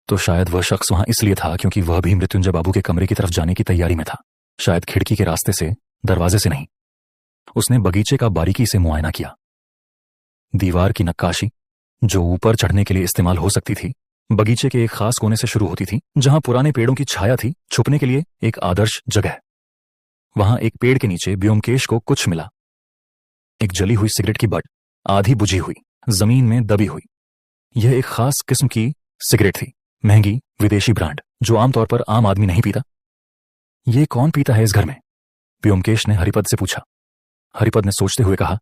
तो शायद वह शख्स वहां इसलिए था क्योंकि वह भी मृत्युंजय बाबू के कमरे की तरफ जाने की तैयारी में था। शायद खिड़की के रास्ते से, दरवाजे से नहीं। उसने बगीचे का बारीकी से मुआयना किया। दीवार की नक्काशी, जो ऊपर चढ़ने के लिए इस्तेमाल हो सकती थी, बगीचे के एक खास कोने से शुरू होती थी, जहां पुराने पेड़ों की छाया थी, छुपने के लिए एक आदर्श जगह। वहां एक पेड़ के नीचे व्योमकेश को कुछ मिला। एक जली हुई सिगरेट की बट, आधी बुझी हुई, जमीन में दबी हुई। यह एक खास किस्म की सिगरेट थी, महंगी विदेशी ब्रांड, जो आमतौर पर आम आदमी नहीं पीता। ये कौन पीता है इस घर में? व्योमकेश ने हरिपद से पूछा। हरिपद ने सोचते हुए कहा,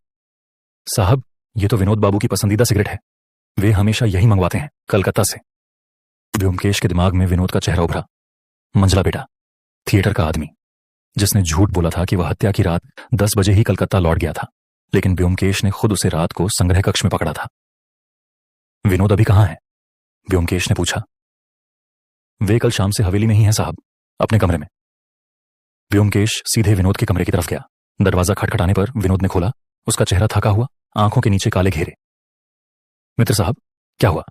साहब, ये तो विनोद बाबू की पसंदीदा सिगरेट है, वे हमेशा यही मंगवाते हैं, कलकत्ता से। व्योमकेश के दिमाग में विनोद का चेहरा उभरा। मंझला बेटा, थिएटर का आदमी, जिसने झूठ बोला था कि वह हत्या की रात 10 बजे ही कलकत्ता लौट गया था, लेकिन व्योमकेश ने खुद उसे रात को संग्रह कक्ष में पकड़ा था। विनोद अभी कहाँ है? व्योमकेश ने पूछा। वे कल शाम से हवेली में ही हैं साहब, अपने कमरे में। व्योमकेश सीधे विनोद के कमरे की तरफ गया। दरवाजा खटखटाने पर विनोद ने खोला। उसका चेहरा थका हुआ, आंखों के नीचे काले घेरे। मित्र साहब, क्या हुआ?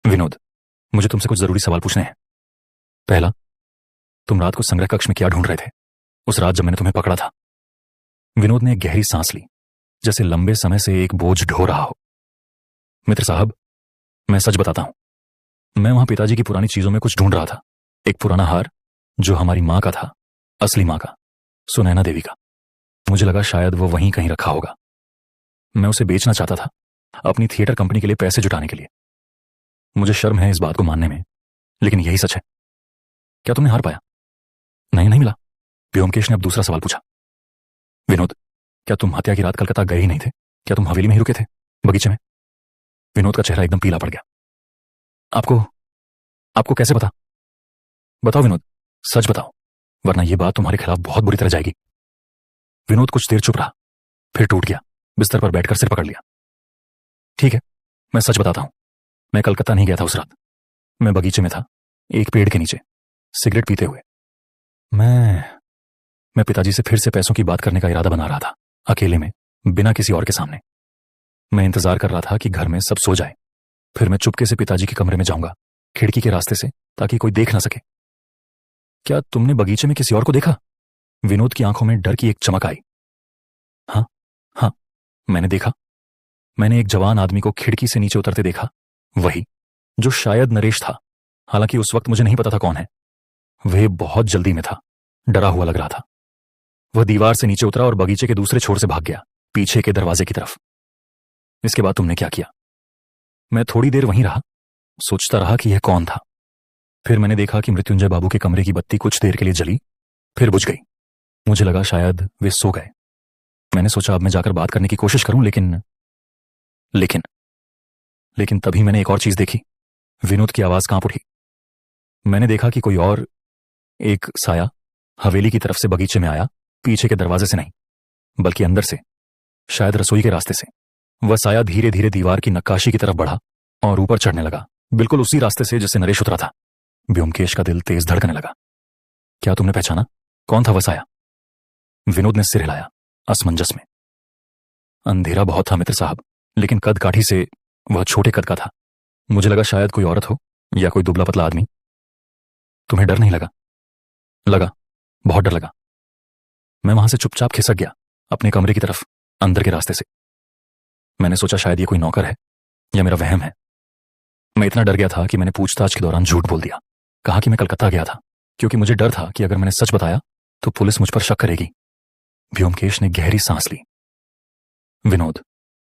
विनोद, मुझे तुमसे कुछ जरूरी सवाल पूछने हैं। पहला, तुम रात को संग्रह कक्ष में क्या ढूंढ रहे थे, उस रात जब मैंने तुम्हें पकड़ा था? विनोद ने एक गहरी सांस ली, जैसे लंबे समय से एक बोझ ढो रहा हो। मित्र साहब, मैं सच बताता हूं, मैं वहां पिताजी की पुरानी चीजों में कुछ ढूंढ रहा था। एक पुराना हार जो हमारी मां का था, असली मां का, सुनैना देवी का। मुझे लगा शायद वो वहीं कहीं रखा होगा। मैं उसे बेचना चाहता था, अपनी थिएटर कंपनी के लिए पैसे जुटाने के लिए। मुझे शर्म है इस बात को मानने में, लेकिन यही सच है। क्या तुमने हार पाया? नहीं, नहीं मिला। व्योमकेश ने अब दूसरा सवाल पूछा। विनोद, क्या तुम हत्या की रात कलकत्ता गए ही नहीं थे? क्या तुम हवेली में ही रुके थे, बगीचे में? विनोद का चेहरा एकदम पीला पड़ गया। आपको कैसे पता? बताओ विनोद, सच बताओ, वरना यह बात तुम्हारे खिलाफ बहुत बुरी तरह जाएगी। विनोद कुछ देर चुप रहा, फिर टूट गया, बिस्तर पर बैठकर सिर पकड़ लिया। ठीक है, मैं सच बताता हूं। मैं कलकत्ता नहीं गया था उस रात। मैं बगीचे में था, एक पेड़ के नीचे, सिगरेट पीते हुए। मैं पिताजी से फिर से पैसों की बात करने का इरादा बना रहा था, अकेले में, बिना किसी और के सामने। मैं इंतजार कर रहा था कि घर में सब सो जाए, फिर मैं चुपके से पिताजी के कमरे में जाऊंगा, खिड़की के रास्ते से, ताकि कोई देख ना सके। क्या तुमने बगीचे में किसी और को देखा? विनोद की आंखों में डर की एक चमक आई। हाँ, मैंने देखा। मैंने एक जवान आदमी को खिड़की से नीचे उतरते देखा, वही जो शायद नरेश था। हालांकि उस वक्त मुझे नहीं पता था कौन है। वह बहुत जल्दी में था, डरा हुआ लग रहा था। वह दीवार से नीचे उतरा और बगीचे के दूसरे छोर से भाग गया, पीछे के दरवाजे की तरफ। इसके बाद तुमने क्या किया? मैं थोड़ी देर वहीं रहा, सोचता रहा कि यह कौन था। फिर मैंने देखा कि मृत्युंजय बाबू के कमरे की बत्ती कुछ देर के लिए जली, फिर बुझ गई। मुझे लगा शायद वे सो गए। मैंने सोचा अब मैं जाकर बात करने की कोशिश करूं, लेकिन तभी मैंने एक और चीज देखी। विनोद की आवाज कांप उठी। मैंने देखा कि कोई और, एक साया, हवेली की तरफ से बगीचे में आया, पीछे के दरवाजे से नहीं, बल्कि अंदर से, शायद रसोई के रास्ते से। वह साया धीरे धीरे दीवार की नक्काशी की तरफ बढ़ा और ऊपर चढ़ने लगा, बिल्कुल उसी रास्ते से जिससे नरेश उतरा था। व्योमकेश का दिल तेज धड़कने लगा। क्या तुमने पहचाना? कौन था वह साया? विनोद ने सिर हिलाया, असमंजस में। अंधेरा बहुत था मित्र साहब, लेकिन कद काठी से वह छोटे कद का था। मुझे लगा शायद कोई औरत हो या कोई दुबला पतला आदमी। तुम्हें डर नहीं लगा? लगा, बहुत डर लगा। मैं वहां से चुपचाप खिसक गया, अपने कमरे की तरफ, अंदर के रास्ते से। मैंने सोचा शायद ये कोई नौकर है या मेरा वहम है? मैं इतना डर गया था कि मैंने पूछताछ के दौरान झूठ बोल दिया। कहा कि मैं कलकत्ता गया था, क्योंकि मुझे डर था कि अगर मैंने सच बताया तो पुलिस मुझ पर शक करेगी। व्योमकेश ने गहरी सांस ली। विनोद,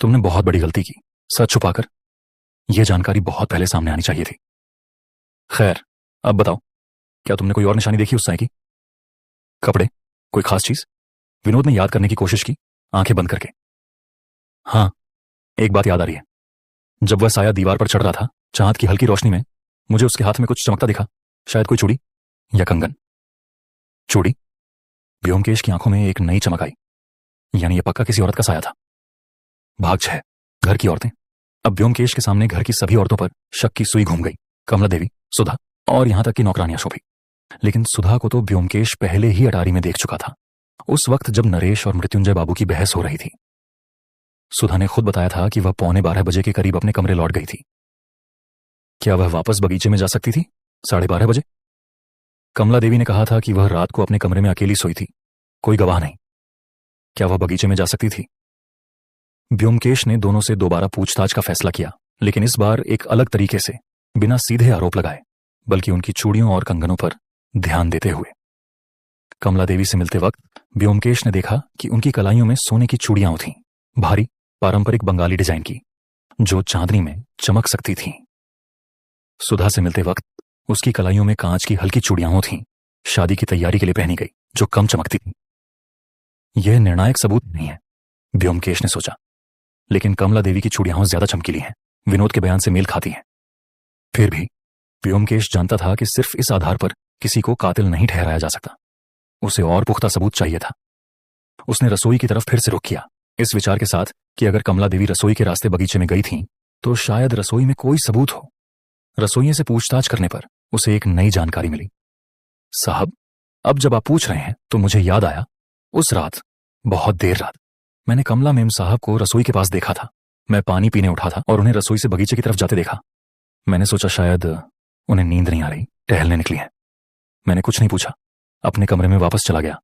तुमने बहुत बड़ी गलती की सच छुपाकर। यह जानकारी बहुत पहले सामने आनी चाहिए थी। खैर, अब बताओ, क्या तुमने कोई और निशानी देखी उस साई की? कपड़े, कोई खास चीज? विनोद ने याद करने की कोशिश की, आंखें बंद करके। हाँ, एक बात याद आ रही है। जब वह साया दीवार पर चढ़ रहा था, चांद की हल्की रोशनी में मुझे उसके हाथ में कुछ चमकता दिखा। शायद कोई चूड़ी या कंगन। चूड़ी? व्योमकेश की आंखों में एक नई चमक आई। यानी यह पक्का किसी औरत का साया था। भाग 6, घर की औरतें। अब व्योमकेश के सामने घर की सभी औरतों पर शक की सुई घूम गई। कमला देवी, सुधा और यहां तक कि नौकरानियां शोभी। लेकिन सुधा को तो व्योमकेश पहले ही अटारी में देख चुका था, उस वक्त जब नरेश और मृत्युंजय बाबू की बहस हो रही थी। सुधा ने खुद बताया था कि वह 11:15 के करीब अपने कमरे लौट गई थी। क्या वह वापस बगीचे में जा सकती थी 12:30 बजे? कमला देवी ने कहा था कि वह रात को अपने कमरे में अकेली सोई थी, कोई गवाह नहीं। क्या वह बगीचे में जा सकती थी? व्योमकेश ने दोनों से दोबारा पूछताछ का फैसला किया, लेकिन इस बार एक अलग तरीके से, बिना सीधे आरोप लगाए, बल्कि उनकी चूड़ियों और कंगनों पर ध्यान देते हुए। कमला देवी से मिलते वक्त व्योमकेश ने देखा कि उनकी कलाइयों में सोने की चूड़ियां थीं, भारी, पारंपरिक बंगाली डिजाइन की, जो चांदनी में चमक सकती थीं। सुधा से मिलते वक्त उसकी कलाइयों में कांच की हल्की चूड़ियां थीं, शादी की तैयारी के लिए पहनी गई, जो कम चमकती थी। यह निर्णायक सबूत नहीं है, व्योमकेश ने सोचा, लेकिन कमला देवी की चूड़ियां ज्यादा चमकीली हैं, विनोद के बयान से मेल खाती हैं। फिर भी व्योमकेश जानता था कि सिर्फ इस आधार पर किसी को कातिल नहीं ठहराया जा सकता। उसे और पुख्ता सबूत चाहिए था। उसने रसोई की तरफ फिर से रुख किया, इस विचार के साथ कि अगर कमला देवी रसोई के रास्ते बगीचे में गई थीं, तो शायद रसोई में कोई सबूत हो। रसोइये से पूछताछ करने पर उसे एक नई जानकारी मिली। साहब, अब जब आप पूछ रहे हैं तो मुझे याद आया, उस रात, बहुत देर रात, मैंने कमला मेम साहब को रसोई के पास देखा था। मैं पानी पीने उठा था और उन्हें रसोई से बगीचे की तरफ जाते देखा। मैंने सोचा शायद उन्हें नींद नहीं आ रही, टहलने निकली है। मैंने कुछ नहीं पूछा, अपने कमरे में वापस चला गया।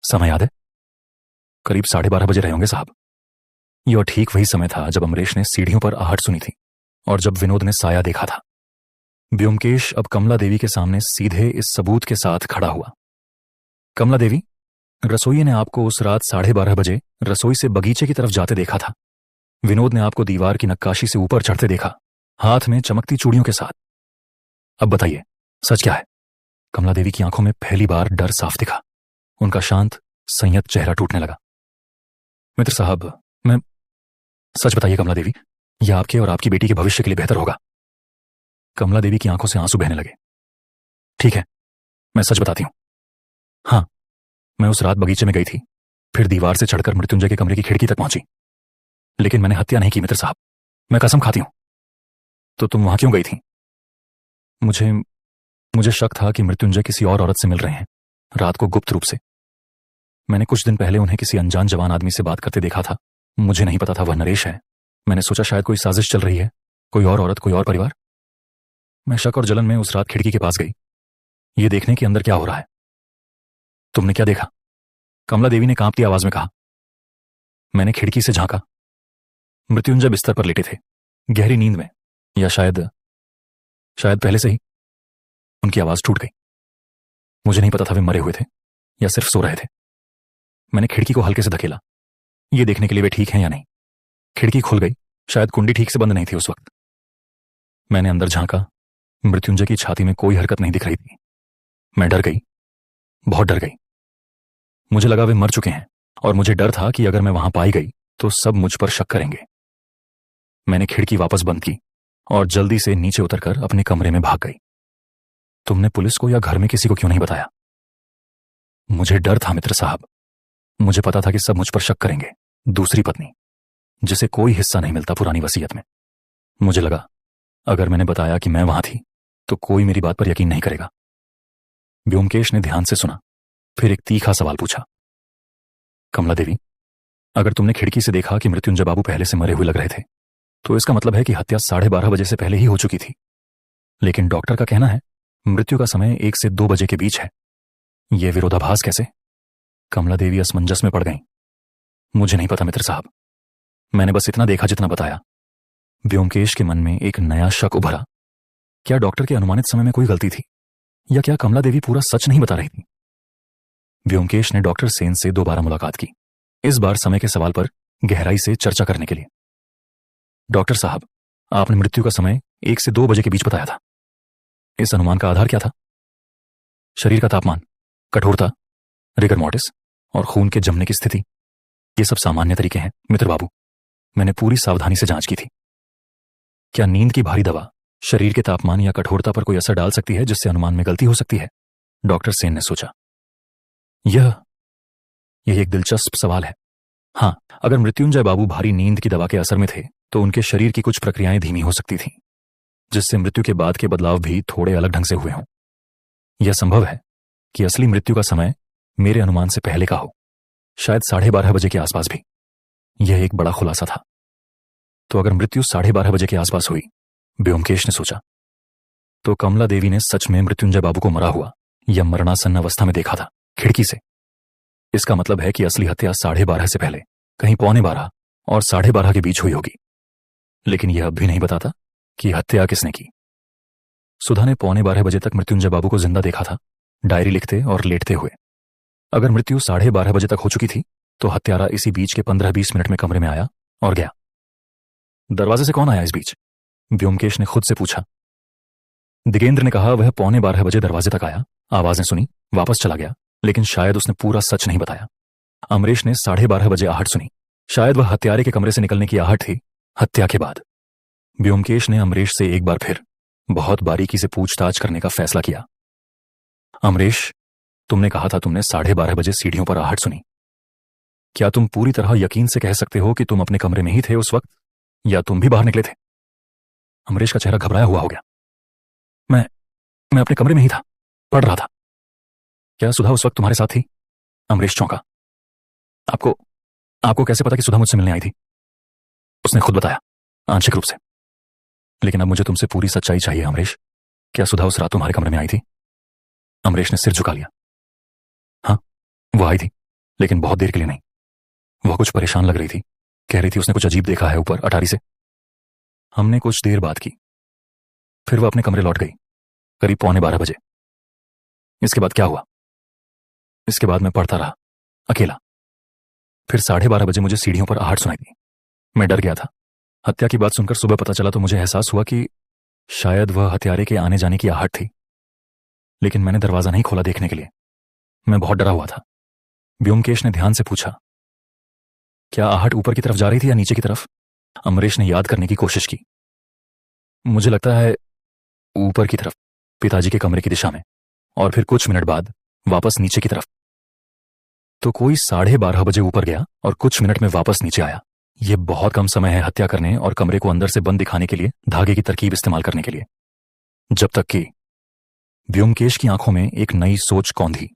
समय याद है? करीब 12:30 बजे रहे होंगे साहब। यह ठीक वही समय था जब अमरेश ने सीढ़ियों पर आहट सुनी थी और जब विनोद ने साया देखा था। व्योमकेश अब कमला देवी के सामने सीधे इस सबूत के साथ खड़ा हुआ। कमला देवी, रसोइये ने आपको उस रात 12:30 बजे रसोई से बगीचे की तरफ जाते देखा था। विनोद ने आपको दीवार की नक्काशी से ऊपर चढ़ते देखा, हाथ में चमकती चूड़ियों के साथ। अब बताइए, सच क्या है? कमला देवी की आंखों में पहली बार डर साफ दिखा। उनका शांत, संयत चेहरा टूटने लगा। मित्र साहब, मैं सच बताइए कमला देवी, यह आपके और आपकी बेटी के भविष्य के लिए बेहतर होगा। कमला देवी की आंखों से आंसू बहने लगे। ठीक है, मैं सच बताती हूं। हाँ, मैं उस रात बगीचे में गई थी, फिर दीवार से चढ़कर मृत्युंजय के कमरे की खिड़की तक पहुंची, लेकिन मैंने हत्या नहीं की मित्र साहब, मैं कसम खाती हूं। तो तुम वहां क्यों गई थी? मुझे शक था कि मृत्युंजय किसी और औरत से मिल रहे हैं, रात को गुप्त रूप से। मैंने कुछ दिन पहले उन्हें किसी अनजान जवान आदमी से बात करते देखा था। मुझे नहीं पता था वह नरेश है। मैंने सोचा शायद कोई साजिश चल रही है, कोई और औरत, कोई और परिवार। मैं शक और जलन में उस रात खिड़की के पास गई, ये देखने के अंदर क्या हो रहा है। तुमने क्या देखा? कमला देवी ने कांपती आवाज में कहा। मैंने खिड़की से झांका। मृत्युंजय बिस्तर पर लेटे थे, गहरी नींद में, या शायद पहले से ही। उनकी आवाज टूट गई। मुझे नहीं पता था वे मरे हुए थे या सिर्फ सो रहे थे। मैंने खिड़की को हल्के से धकेला, ये देखने के लिए वे ठीक हैं या नहीं। खिड़की खुल गई, शायद कुंडी ठीक से बंद नहीं थी उस वक्त। मैंने अंदर झांका, मृत्युंजय की छाती में कोई हरकत नहीं दिख रही थी। मैं डर गई, बहुत डर गई। मुझे लगा वे मर चुके हैं और मुझे डर था कि अगर मैं वहां पाई गई तो सब मुझ पर शक करेंगे। मैंने खिड़की वापस बंद की और जल्दी से नीचे उतरकर अपने कमरे में भाग गई। तुमने पुलिस को या घर में किसी को क्यों नहीं बताया? मुझे डर था मित्र साहब, मुझे पता था कि सब मुझ पर शक करेंगे। दूसरी पत्नी, जिसे कोई हिस्सा नहीं मिलता पुरानी वसीयत में। मुझे लगा अगर मैंने बताया कि मैं वहां थी तो कोई मेरी बात पर यकीन नहीं करेगा। व्योमकेश ने ध्यान से सुना, फिर एक तीखा सवाल पूछा। कमला देवी, अगर तुमने खिड़की से देखा कि मृत्युंजय बाबू पहले से मरे हुए लग रहे थे, तो इसका मतलब है कि हत्या 12:30 बजे से पहले ही हो चुकी थी। लेकिन डॉक्टर का कहना है मृत्यु का समय 1 से 2 बजे के बीच है। यह विरोधाभास कैसे? कमला देवी असमंजस में पड़ गईं। मुझे नहीं पता मित्र साहब, मैंने बस इतना देखा जितना बताया। व्योमकेश के मन में एक नया शक उभरा। क्या डॉक्टर के अनुमानित समय में कोई गलती थी, या क्या कमला देवी पूरा सच नहीं बता रही थी? व्योमकेश ने डॉक्टर सेन से दोबारा मुलाकात की, इस बार समय के सवाल पर गहराई से चर्चा करने के लिए। डॉक्टर साहब, आपने मृत्यु का समय 1 से 2 बजे के बीच बताया था। इस अनुमान का आधार क्या था? शरीर का तापमान, कठोरता, रिगर मॉर्टिस और खून के जमने की स्थिति, ये सब सामान्य तरीके हैं मित्र बाबू। मैंने पूरी सावधानी से जांच की थी। क्या नींद की भारी दवा शरीर के तापमान या कठोरता पर कोई असर डाल सकती है जिससे अनुमान में गलती हो सकती है? डॉक्टर सेन ने सोचा। यह एक दिलचस्प सवाल है। हाँ, अगर मृत्युंजय बाबू भारी नींद की दवा के असर में थे तो उनके शरीर की कुछ प्रक्रियाएं धीमी हो सकती थीं, जिससे मृत्यु के बाद के बदलाव भी थोड़े अलग ढंग से हुए हों। यह संभव है कि असली मृत्यु का समय मेरे अनुमान से पहले का हो, शायद 12:30 बजे के आसपास भी। यह एक बड़ा खुलासा था। तो अगर मृत्यु 12:30 बजे के आसपास हुई, व्योमकेश ने सोचा, तो कमला देवी ने सच में मृत्युंजय बाबू को मरा हुआ या मरणासन्न अवस्था में देखा था खिड़की से। इसका मतलब है कि असली हत्या 12:30 से पहले कहीं 11:15 और 12:30 के बीच हुई होगी। लेकिन यह अब भी नहीं बताता कि हत्या किसने की। सुधा ने 11:15 बजे तक मृत्युंजय बाबू को जिंदा देखा था, डायरी लिखते और लेटते हुए। अगर मृत्यु 12:30 बजे तक हो चुकी थी तो हत्यारा इसी बीच के 15-20 मिनट में कमरे में आया और गया। दरवाजे से कौन आया इस बीच? व्योमकेश ने खुद से पूछा। दिगेंद्र ने कहा वह 11:15 बजे दरवाजे तक आया, आवाजें सुनी, वापस चला गया, लेकिन शायद उसने पूरा सच नहीं बताया। अमरीश ने 12:30 बजे आहट सुनी, शायद वह हत्यारे के कमरे से निकलने की आहट थी हत्या के बाद। व्योमकेश ने अमरीश से एक बार फिर बहुत बारीकी से पूछताछ करने का फैसला किया। अमरीश, तुमने कहा था तुमने 12:30 बजे सीढ़ियों पर आहट सुनी। क्या तुम पूरी तरह यकीन से कह सकते हो कि तुम अपने कमरे में ही थे उस वक्त, या तुम भी बाहर निकले थे? अमरीश का चेहरा घबराया हुआ हो गया। मैं अपने कमरे में ही था, पढ़ रहा था। क्या सुधा उस वक्त तुम्हारे साथ थी? अमरीश चौंका। आपको कैसे पता कि सुधा मुझसे मिलने आई थी? उसने खुद बताया, आंशिक रूप से। लेकिन अब मुझे तुमसे पूरी सच्चाई चाहिए अमरीश। क्या सुधा उस रात तुम्हारे कमरे में आई थी? अमरीश ने सिर झुका लिया। हाँ, वो आई थी, लेकिन बहुत देर के लिए नहीं। वह कुछ परेशान लग रही थी, कह रही थी उसने कुछ अजीब देखा है ऊपर अटारी से। हमने कुछ देर बात की, फिर वह अपने कमरे लौट गई, करीब 11:15 बजे। इसके बाद क्या हुआ? इसके बाद मैं पढ़ता रहा, अकेला। फिर 12:30 बजे मुझे सीढ़ियों पर आहट सुनाई दी। मैं डर गया था। हत्या की बात सुनकर सुबह पता चला तो मुझे एहसास हुआ कि शायद वह हत्यारे के आने जाने की आहट थी, लेकिन मैंने दरवाजा नहीं खोला देखने के लिए। मैं बहुत डरा हुआ था। व्योमकेश ने ध्यान से पूछा, क्या आहट ऊपर की तरफ जा रही थी या नीचे की तरफ? अमरीश ने याद करने की कोशिश की। मुझे लगता है ऊपर की तरफ, पिताजी के कमरे की दिशा में, और फिर कुछ मिनट बाद वापस नीचे की तरफ। तो कोई 12:30 बजे ऊपर गया और कुछ मिनट में वापस नीचे आया। यह बहुत कम समय है हत्या करने और कमरे को अंदर से बंद दिखाने के लिए धागे की तरकीब इस्तेमाल करने के लिए। जब तक कि व्योमकेश की आंखों में एक नई सोच कौंधी।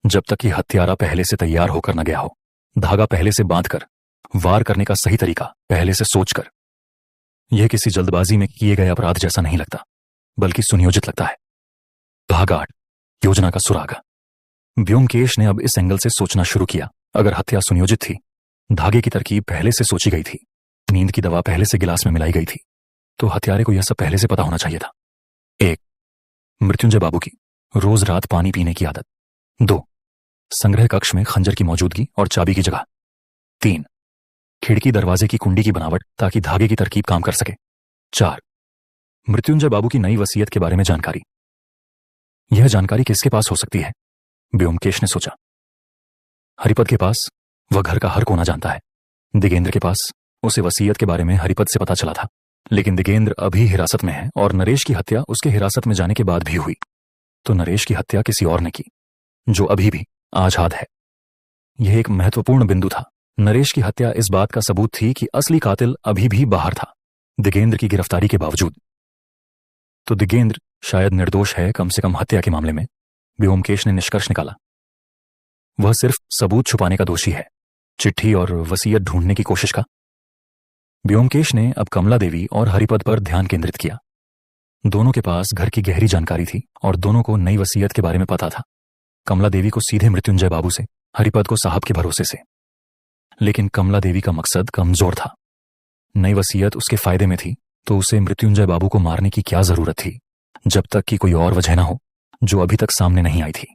जब तक कि हत्यारा पहले से तैयार होकर न गया हो, धागा पहले से बांधकर, वार करने का सही तरीका पहले से सोचकर। यह किसी जल्दबाजी में किए गए अपराध जैसा नहीं लगता, बल्कि सुनियोजित लगता है। भागाड़, योजना का सुराग। व्योमकेश ने अब इस एंगल से सोचना शुरू किया। अगर हत्या सुनियोजित थी, धागे की तरकीब पहले से सोची गई थी, नींद की दवा पहले से गिलास में मिलाई गई थी, तो हत्यारे को यह सब पहले से पता होना चाहिए था। 1. मृत्युंजय बाबू की रोज रात पानी पीने की आदत। 2. संग्रह कक्ष में खंजर की मौजूदगी और चाबी की जगह। 3. खिड़की दरवाजे की कुंडी की बनावट ताकि धागे की तरकीब काम कर सके। 4. मृत्युंजय बाबू की नई वसीयत के बारे में जानकारी। यह जानकारी किसके पास हो सकती है? व्योमकेश ने सोचा। हरिपद के पास, वह घर का हर कोना जानता है। दिगेंद्र के पास, उसे वसीयत के बारे में हरिपद से पता चला था, लेकिन दिगेंद्र अभी हिरासत में है और नरेश की हत्या उसके हिरासत में जाने के बाद भी हुई। तो नरेश की हत्या किसी और ने की, जो अभी भी आजाद है। यह एक महत्वपूर्ण बिंदु था। नरेश की हत्या इस बात का सबूत थी कि असली कातिल अभी भी बाहर था, दिगेंद्र की गिरफ्तारी के बावजूद। तो दिगेंद्र शायद निर्दोष है, कम से कम हत्या के मामले में, व्योमकेश ने निष्कर्ष निकाला। वह सिर्फ सबूत छुपाने का दोषी है, चिट्ठी और वसीयत ढूंढने की कोशिश का। व्योमकेश ने अब कमला देवी और हरिपद पर ध्यान केंद्रित किया। दोनों के पास घर की गहरी जानकारी थी और दोनों को नई वसीयत के बारे में पता था। कमला देवी को सीधे मृत्युंजय बाबू से, हरिपद को साहब के भरोसे से। लेकिन कमला देवी का मकसद कमजोर था। नई वसीयत उसके फायदे में थी तो उसे मृत्युंजय बाबू को मारने की क्या जरूरत थी, जब तक कि कोई और वजह न हो जो अभी तक सामने नहीं आई थी।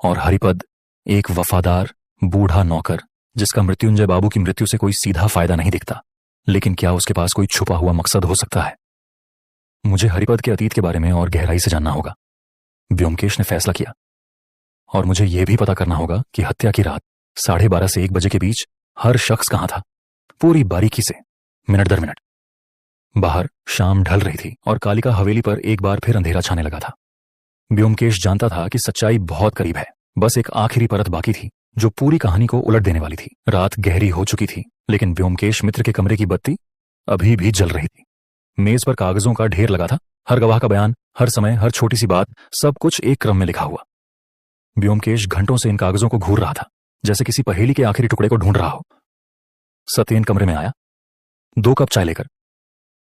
और हरिपद एक वफादार बूढ़ा नौकर जिसका मृत्युंजय बाबू की मृत्यु से कोई सीधा फायदा नहीं दिखता, लेकिन क्या उसके पास कोई छुपा हुआ मकसद हो सकता है? मुझे हरिपद के अतीत के बारे में और गहराई से जानना होगा, व्योमकेश ने फैसला किया। और मुझे यह भी पता करना होगा कि हत्या की रात 12:30 से 1 बजे के बीच हर शख्स कहां था, पूरी बारीकी से, मिनट दर मिनट। बाहर शाम ढल रही थी और कालिका हवेली पर एक बार फिर अंधेरा छाने लगा था। व्योमकेश जानता था कि सच्चाई बहुत करीब है, बस एक आखिरी परत बाकी थी जो पूरी कहानी को उलट देने वाली थी। रात गहरी हो चुकी थी, लेकिन व्योमकेश मित्र के कमरे की बत्ती अभी भी जल रही थी। मेज पर कागजों का ढेर लगा था, हर गवाह का बयान, हर समय, हर छोटी सी बात, सब कुछ एक क्रम में लिखा हुआ। व्योमकेश घंटों से इन कागजों को घूर रहा था, जैसे किसी पहेली के आखिरी टुकड़े को ढूंढ रहा हो। सत्येन कमरे में आया, 2 कप चाय लेकर।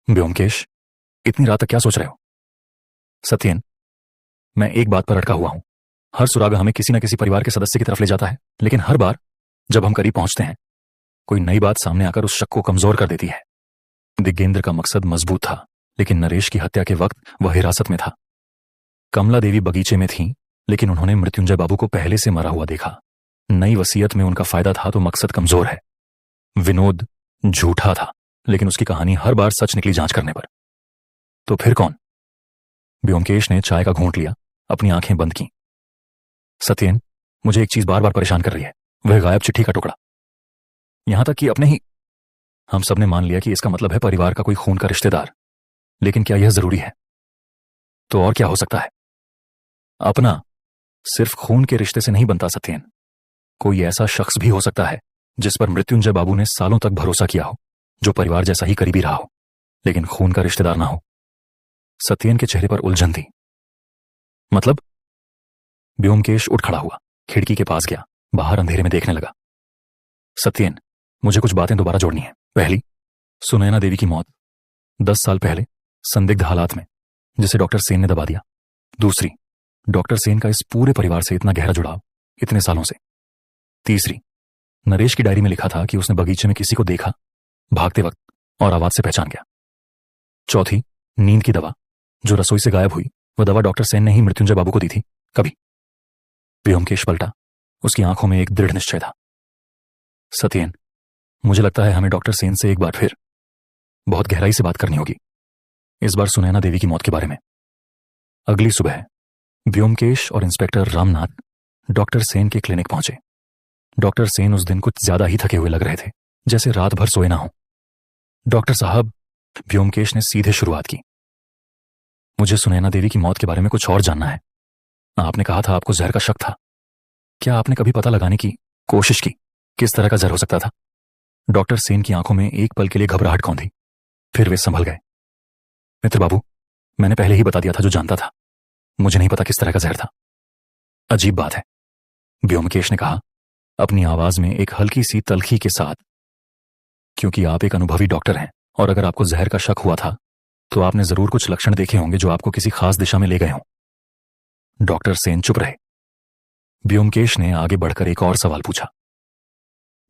व्योमकेश, इतनी रात तक क्या सोच रहे हो? सत्येन, मैं एक बात पर अटका हुआ हूं। हर सुराग हमें किसी न किसी परिवार के सदस्य की तरफ ले जाता है, लेकिन हर बार जब हम करीब पहुंचते हैं कोई नई बात सामने आकर उस शक को कमजोर कर देती है। दिग्गेंद्र का मकसद मजबूत था, लेकिन नरेश की हत्या के वक्त वह हिरासत में था। कमला देवी बगीचे में थी, लेकिन उन्होंने मृत्युंजय बाबू को पहले से मरा हुआ देखा। नई वसीयत में उनका फायदा था तो मकसद कमजोर है। विनोद झूठा था, लेकिन उसकी कहानी हर बार सच निकली जांच करने पर। तो फिर कौन? व्योमकेश ने चाय का घूंट लिया, अपनी आंखें बंद की। सत्येन, मुझे एक चीज बार बार परेशान कर रही है, वह गायब चिट्ठी का टुकड़ा। यहां तक कि अपने ही हम सबने मान लिया कि इसका मतलब है परिवार का कोई खून का रिश्तेदार, लेकिन क्या यह जरूरी है? तो और क्या हो सकता है? अपना सिर्फ खून के रिश्ते से नहीं बनता सत्येन। कोई ऐसा शख्स भी हो सकता है जिस पर मृत्युंजय बाबू ने सालों तक भरोसा किया हो, जो परिवार जैसा ही करीबी रहा हो, लेकिन खून का रिश्तेदार ना हो। सत्येन के चेहरे पर उलझन थी। मतलब? व्योमकेश उठ खड़ा हुआ, खिड़की के पास गया, बाहर अंधेरे में देखने लगा। सत्येन, मुझे कुछ बातें दोबारा जोड़नी है। पहली, सुनैना देवी की मौत 10 साल पहले संदिग्ध हालात में, जिसे डॉक्टर सेन ने दबा दिया। दूसरी, डॉक्टर सेन का इस पूरे परिवार से इतना गहरा जुड़ाव इतने सालों से। तीसरी, नरेश की डायरी में लिखा था कि उसने बगीचे में किसी को देखा भागते वक्त और आवाज से पहचान गया। चौथी, नींद की दवा जो रसोई से गायब हुई, वह दवा डॉक्टर सेन ने ही मृत्युंजय बाबू को दी थी कभी। व्योमकेश पलटा, उसकी आंखों में एक दृढ़ निश्चय था। सत्येन, मुझे लगता है हमें डॉक्टर सेन से एक बार फिर बहुत गहराई से बात करनी होगी, इस बार सुनैना देवी की मौत के बारे में। अगली सुबह व्योमकेश और इंस्पेक्टर रामनाथ डॉक्टर सेन के क्लिनिक पहुंचे। डॉक्टर सेन उस दिन कुछ ज्यादा ही थके हुए लग रहे थे, जैसे रात भर सोए ना हो। डॉक्टर साहब, व्योमकेश ने सीधे शुरुआत की, मुझे सुनैना देवी की मौत के बारे में कुछ और जानना है। आपने कहा था आपको जहर का शक था, क्या आपने कभी पता लगाने की कोशिश की किस तरह का जहर हो सकता था? डॉक्टर सेन की आंखों में एक पल के लिए घबराहट कौंधी, फिर वे संभल गए। मित्र बाबू, मैंने पहले ही बता दिया था जो जानता था, मुझे नहीं पता किस तरह का जहर था। अजीब बात है, व्योमकेश ने कहा, अपनी आवाज में एक हल्की सी तल्खी के साथ, क्योंकि आप एक अनुभवी डॉक्टर हैं और अगर आपको जहर का शक हुआ था तो आपने जरूर कुछ लक्षण देखे होंगे जो आपको किसी खास दिशा में ले गए हों। डॉक्टर सेन चुप रहे। व्योमकेश ने आगे बढ़कर एक और सवाल पूछा,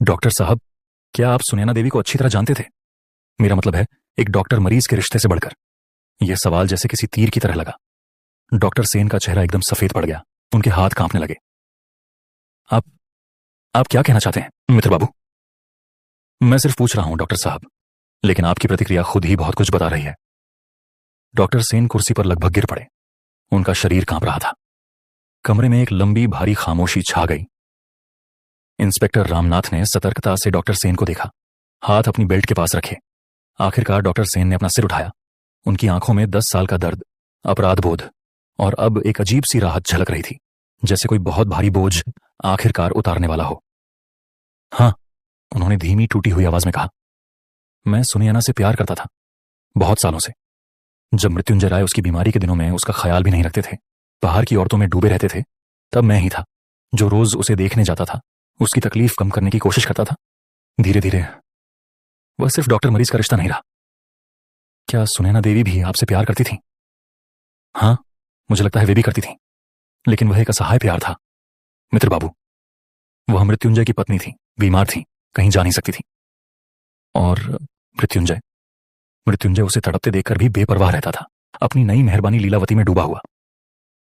डॉक्टर साहब, क्या आप सुनैना देवी को अच्छी तरह जानते थे? मेरा मतलब है एक डॉक्टर मरीज के रिश्ते से बढ़कर। यह सवाल जैसे किसी तीर की तरह लगा। डॉक्टर सेन का चेहरा एकदम सफेद पड़ गया, उनके हाथ कांपने लगे। आप क्या कहना चाहते हैं मित्र बाबू? मैं सिर्फ पूछ रहा हूं डॉक्टर साहब, लेकिन आपकी प्रतिक्रिया खुद ही बहुत कुछ बता रही है। डॉक्टर सेन कुर्सी पर लगभग गिर पड़े, उनका शरीर कांप रहा था। कमरे में एक लंबी भारी खामोशी छा गई। इंस्पेक्टर रामनाथ ने सतर्कता से डॉक्टर सेन को देखा, हाथ अपनी बेल्ट के पास रखे। आखिरकार डॉक्टर सेन ने अपना सिर उठाया, उनकी आंखों में 10 साल का दर्द, अपराध बोध और अब एक अजीब सी राहत झलक रही थी, जैसे कोई बहुत भारी बोझ आखिरकार उतारने वाला हो। हाँ, उन्होंने धीमी टूटी हुई आवाज में कहा, मैं सुनैना से प्यार करता था, बहुत सालों से। जब मृत्युंजय राय उसकी बीमारी के दिनों में उसका ख्याल भी नहीं रखते थे, बाहर की औरतों में डूबे रहते थे, तब मैं ही था जो रोज उसे देखने जाता था, उसकी तकलीफ कम करने की कोशिश करता था। धीरे धीरे वह सिर्फ डॉक्टर मरीज का रिश्ता नहीं रहा। क्या सुनैना देवी भी आपसे प्यार करती थी? हाँ, मुझे लगता है वे भी करती थी, लेकिन वह एक असहाय प्यार था मित्र बाबू। वह मृत्युंजय की पत्नी थी, बीमार थी, कहीं जा नहीं सकती थी, और मृत्युंजय मृत्युंजय उसे तड़पते देखकर भी बेपरवाह रहता था, अपनी नई मेहरबानी लीलावती में डूबा हुआ।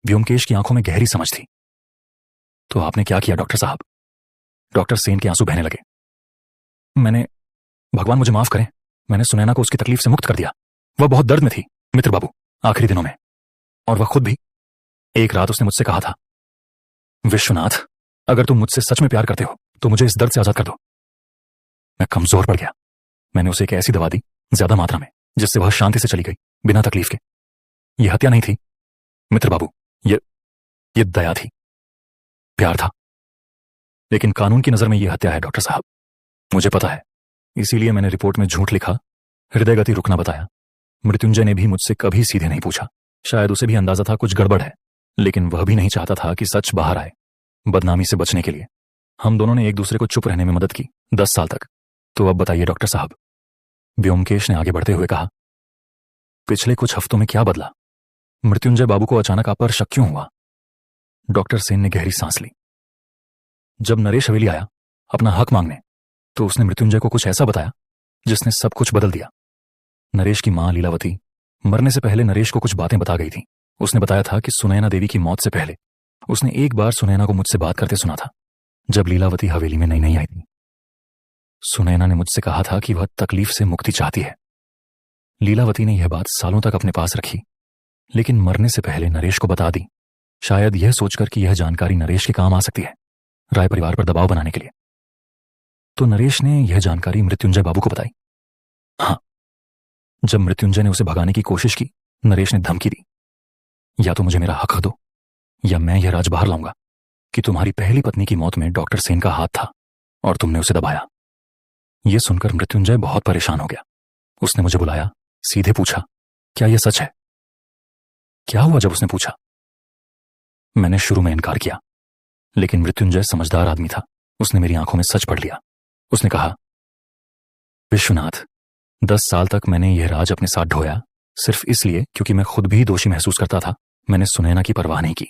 व्योमकेश की आंखों में गहरी समझ थी। तो आपने क्या किया डॉक्टर साहब? डॉक्टर सेन के आंसू बहने लगे। भगवान मुझे माफ करें, मैंने सुनैना को उसकी तकलीफ से मुक्त कर दिया। वह बहुत दर्द में थी मित्र बाबू, आखिरी दिनों में, और वह खुद भी। एक रात उसने मुझसे कहा था, विश्वनाथ, अगर तुम मुझसे सच में प्यार करते हो तो मुझे इस दर्द से आजाद कर दो। मैं कमजोर पड़ गया। मैंने उसे एक ऐसी दवा दी, ज्यादा मात्रा में, जिससे वह शांति से चली गई, बिना तकलीफ के। यह हत्या नहीं थी मित्र बाबू, ये दया थी, प्यार था। लेकिन कानून की नजर में यह हत्या है डॉक्टर साहब, मुझे पता है। इसीलिए मैंने रिपोर्ट में झूठ लिखा, हृदय गति रुकना बताया। मृत्युंजय ने भी मुझसे कभी सीधे नहीं पूछा। शायद उसे भी अंदाजा था कुछ गड़बड़ है, लेकिन वह भी नहीं चाहता था कि सच बाहर आए। बदनामी से बचने के लिए हम दोनों ने एक दूसरे को चुप रहने में मदद की 10 साल तक। तो अब बताइए डॉक्टर साहब, व्योमकेश ने आगे बढ़ते हुए कहा, पिछले कुछ हफ्तों में क्या बदला? मृत्युंजय बाबू को अचानक आप पर शक क्यों हुआ? डॉक्टर सेन ने गहरी सांस ली। जब नरेश हवेली आया अपना हक मांगने, तो उसने मृत्युंजय को कुछ ऐसा बताया जिसने सब कुछ बदल दिया। नरेश की मां लीलावती मरने से पहले नरेश को कुछ बातें बता गई थी। उसने बताया था कि सुनैना देवी की मौत से पहले उसने एक बार सुनैना को मुझसे बात करते सुना था, जब लीलावती हवेली में नई नई आई थी। सुनैना ने मुझसे कहा था कि वह तकलीफ से मुक्ति चाहती है। लीलावती ने यह बात सालों तक अपने पास रखी, लेकिन मरने से पहले नरेश को बता दी, शायद यह सोचकर कि यह जानकारी नरेश के काम आ सकती है, राय परिवार पर दबाव बनाने के लिए। तो नरेश ने यह जानकारी मृत्युंजय बाबू को बताई। हाँ, जब मृत्युंजय ने उसे भगाने की कोशिश की, नरेश ने धमकी दी, या तो मुझे मेरा हक दो या मैं यह राज बाहर लाऊंगा कि तुम्हारी पहली पत्नी की मौत में डॉक्टर सेन का हाथ था और तुमने उसे दबाया। यह सुनकर मृत्युंजय बहुत परेशान हो गया। उसने मुझे बुलाया, सीधे पूछा, क्या यह सच है? क्या हुआ जब उसने पूछा? मैंने शुरू में इनकार किया, लेकिन मृत्युंजय समझदार आदमी था। उसने मेरी आंखों में सच पढ़ लिया। उसने कहा, विश्वनाथ, 10 साल तक मैंने यह राज अपने साथ ढोया, सिर्फ इसलिए क्योंकि मैं खुद भी दोषी महसूस करता था। मैंने सुनैना की परवाह नहीं की,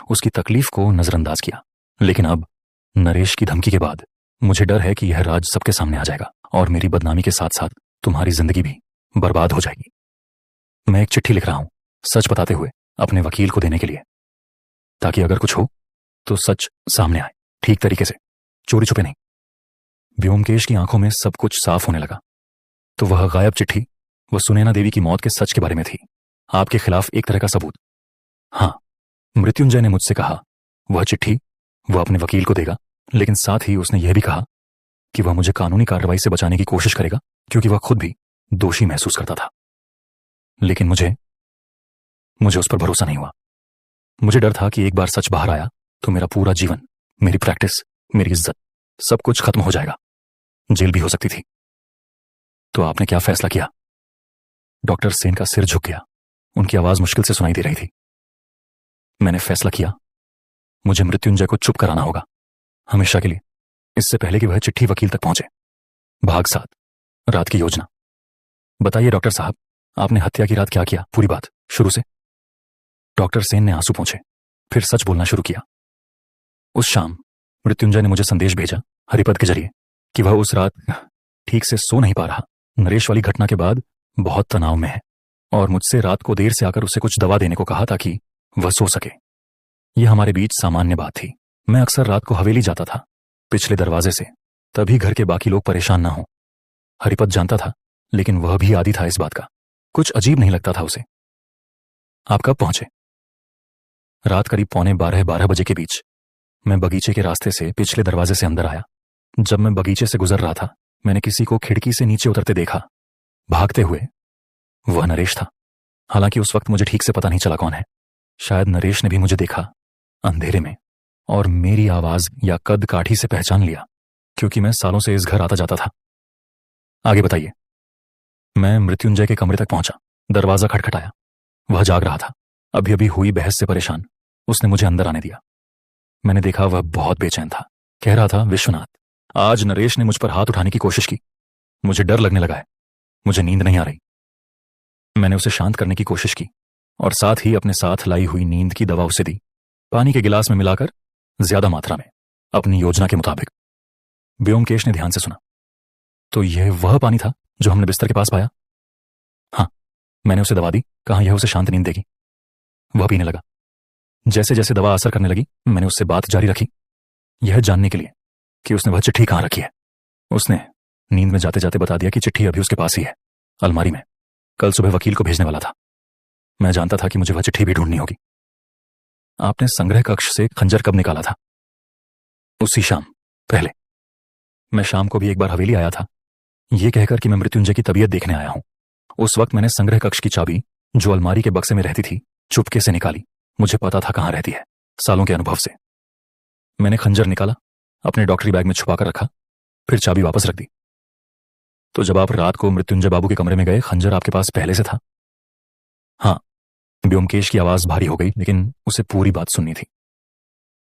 उसकी तकलीफ को नजरअंदाज किया। लेकिन अब नरेश की धमकी के बाद मुझे डर है कि यह राज सबके सामने आ जाएगा और मेरी बदनामी के साथ साथ तुम्हारी जिंदगी भी बर्बाद हो जाएगी। मैं एक चिट्ठी लिख रहा हूं, सच बताते हुए अपने वकील को देने के लिए, ताकि अगर कुछ हो तो सच सामने आए, ठीक तरीके से, चोरी छुपे नहीं। व्योमकेश की आंखों में सब कुछ साफ होने लगा। तो वह गायब चिट्ठी, वह सुनैना देवी की मौत के सच के बारे में थी, आपके खिलाफ एक तरह का सबूत। हाँ, मृत्युंजय ने मुझसे कहा वह चिट्ठी वह अपने वकील को देगा, लेकिन साथ ही उसने यह भी कहा कि वह मुझे कानूनी कार्रवाई से बचाने की कोशिश करेगा, क्योंकि वह खुद भी दोषी महसूस करता था। लेकिन मुझे उस पर भरोसा नहीं हुआ। मुझे डर था कि एक बार सच बाहर आया तो मेरा पूरा जीवन, मेरी प्रैक्टिस, मेरी इज्जत, सब कुछ खत्म हो जाएगा, जेल भी हो सकती थी। तो आपने क्या फैसला किया? डॉक्टर सेन का सिर झुक गया, उनकी आवाज मुश्किल से सुनाई दे रही थी। मैंने फैसला किया, मुझे मृत्युंजय को चुप कराना होगा, हमेशा के लिए, इससे पहले कि वह चिट्ठी वकील तक पहुंचे। भाग 7, रात की योजना। बताइए डॉक्टर साहब, आपने हत्या की रात क्या किया? पूरी बात, शुरू से। डॉक्टर सेन ने आंसू पोंछे, फिर सच बोलना शुरू किया। उस शाम मृत्युंजय ने मुझे संदेश भेजा हरिपद के जरिए कि वह उस रात ठीक से सो नहीं पा रहा, नरेश वाली घटना के बाद बहुत तनाव में है, और मुझसे रात को देर से आकर उसे कुछ दवा देने को कहा ताकि वह सो सके। यह हमारे बीच सामान्य बात थी। मैं अक्सर रात को हवेली जाता था, पिछले दरवाजे से, तभी घर के बाकी लोग परेशान ना हो। हरिपद जानता था, लेकिन वह भी आदी था इस बात का। कुछ अजीब नहीं लगता था उसे। आप कब पहुंचे? रात करीब 11:45 बजे के बीच। मैं बगीचे के रास्ते से पिछले दरवाजे से अंदर आया। जब मैं बगीचे से गुजर रहा था, मैंने किसी को खिड़की से नीचे उतरते देखा, भागते हुए। वह नरेश था। हालांकि उस वक्त मुझे ठीक से पता नहीं चला कौन है। शायद नरेश ने भी मुझे देखा अंधेरे में और मेरी आवाज या कद काठी से पहचान लिया, क्योंकि मैं सालों से इस घर आता जाता था। आगे बताइए। मैं मृत्युंजय के कमरे तक पहुंचा, दरवाजा खटखटाया। वह जाग रहा था, अभी अभी हुई बहस से परेशान। उसने मुझे अंदर आने दिया। मैंने देखा वह बहुत बेचैन था। कह रहा था, विश्वनाथ, आज नरेश ने मुझ पर हाथ उठाने की कोशिश की। मुझे डर लगने लगा है, मुझे नींद नहीं आ रही। मैंने उसे शांत करने की कोशिश की और साथ ही अपने साथ लाई हुई नींद की दवा उसे दी, पानी के गिलास में मिलाकर, ज्यादा मात्रा में, अपनी योजना के मुताबिक। व्योमकेश ने ध्यान से सुना। तो यह वह पानी था जो हमने बिस्तर के पास पाया? हाँ, मैंने उसे दवा दी, कहा यह उसे शांत नींद देगी। वह पीने लगा। जैसे जैसे दवा असर करने लगी, मैंने उससे बात जारी रखी, यह जानने के लिए कि उसने वह चिट्ठी कहाँ रखी है। उसने नींद में जाते जाते बता दिया कि चिट्ठी अभी उसके पास ही है, अलमारी में। कल सुबह वकील को भेजने वाला था। मैं जानता था कि मुझे वह चिट्ठी भी ढूंढनी होगी। आपने संग्रह कक्ष से खंजर कब निकाला था? उसी शाम, पहले। मैं शाम को भी एक बार हवेली आया था, यह कहकर कि मैं मृत्युंजय की तबीयत देखने आया हूं। उस वक्त मैंने संग्रह कक्ष की चाबी, जो अलमारी के बक्से में रहती थी, चुपके से निकाली। मुझे पता था कहां रहती है, सालों के अनुभव से। मैंने खंजर निकाला, अपने डॉक्टरी बैग में छुपाकर रखा, फिर चाबी वापस रख दी। तो जब आप रात को मृत्युंजय बाबू के कमरे में गए, खंजर आपके पास पहले से था? हाँ। व्योमकेश की आवाज भारी हो गई, लेकिन उसे पूरी बात सुननी थी।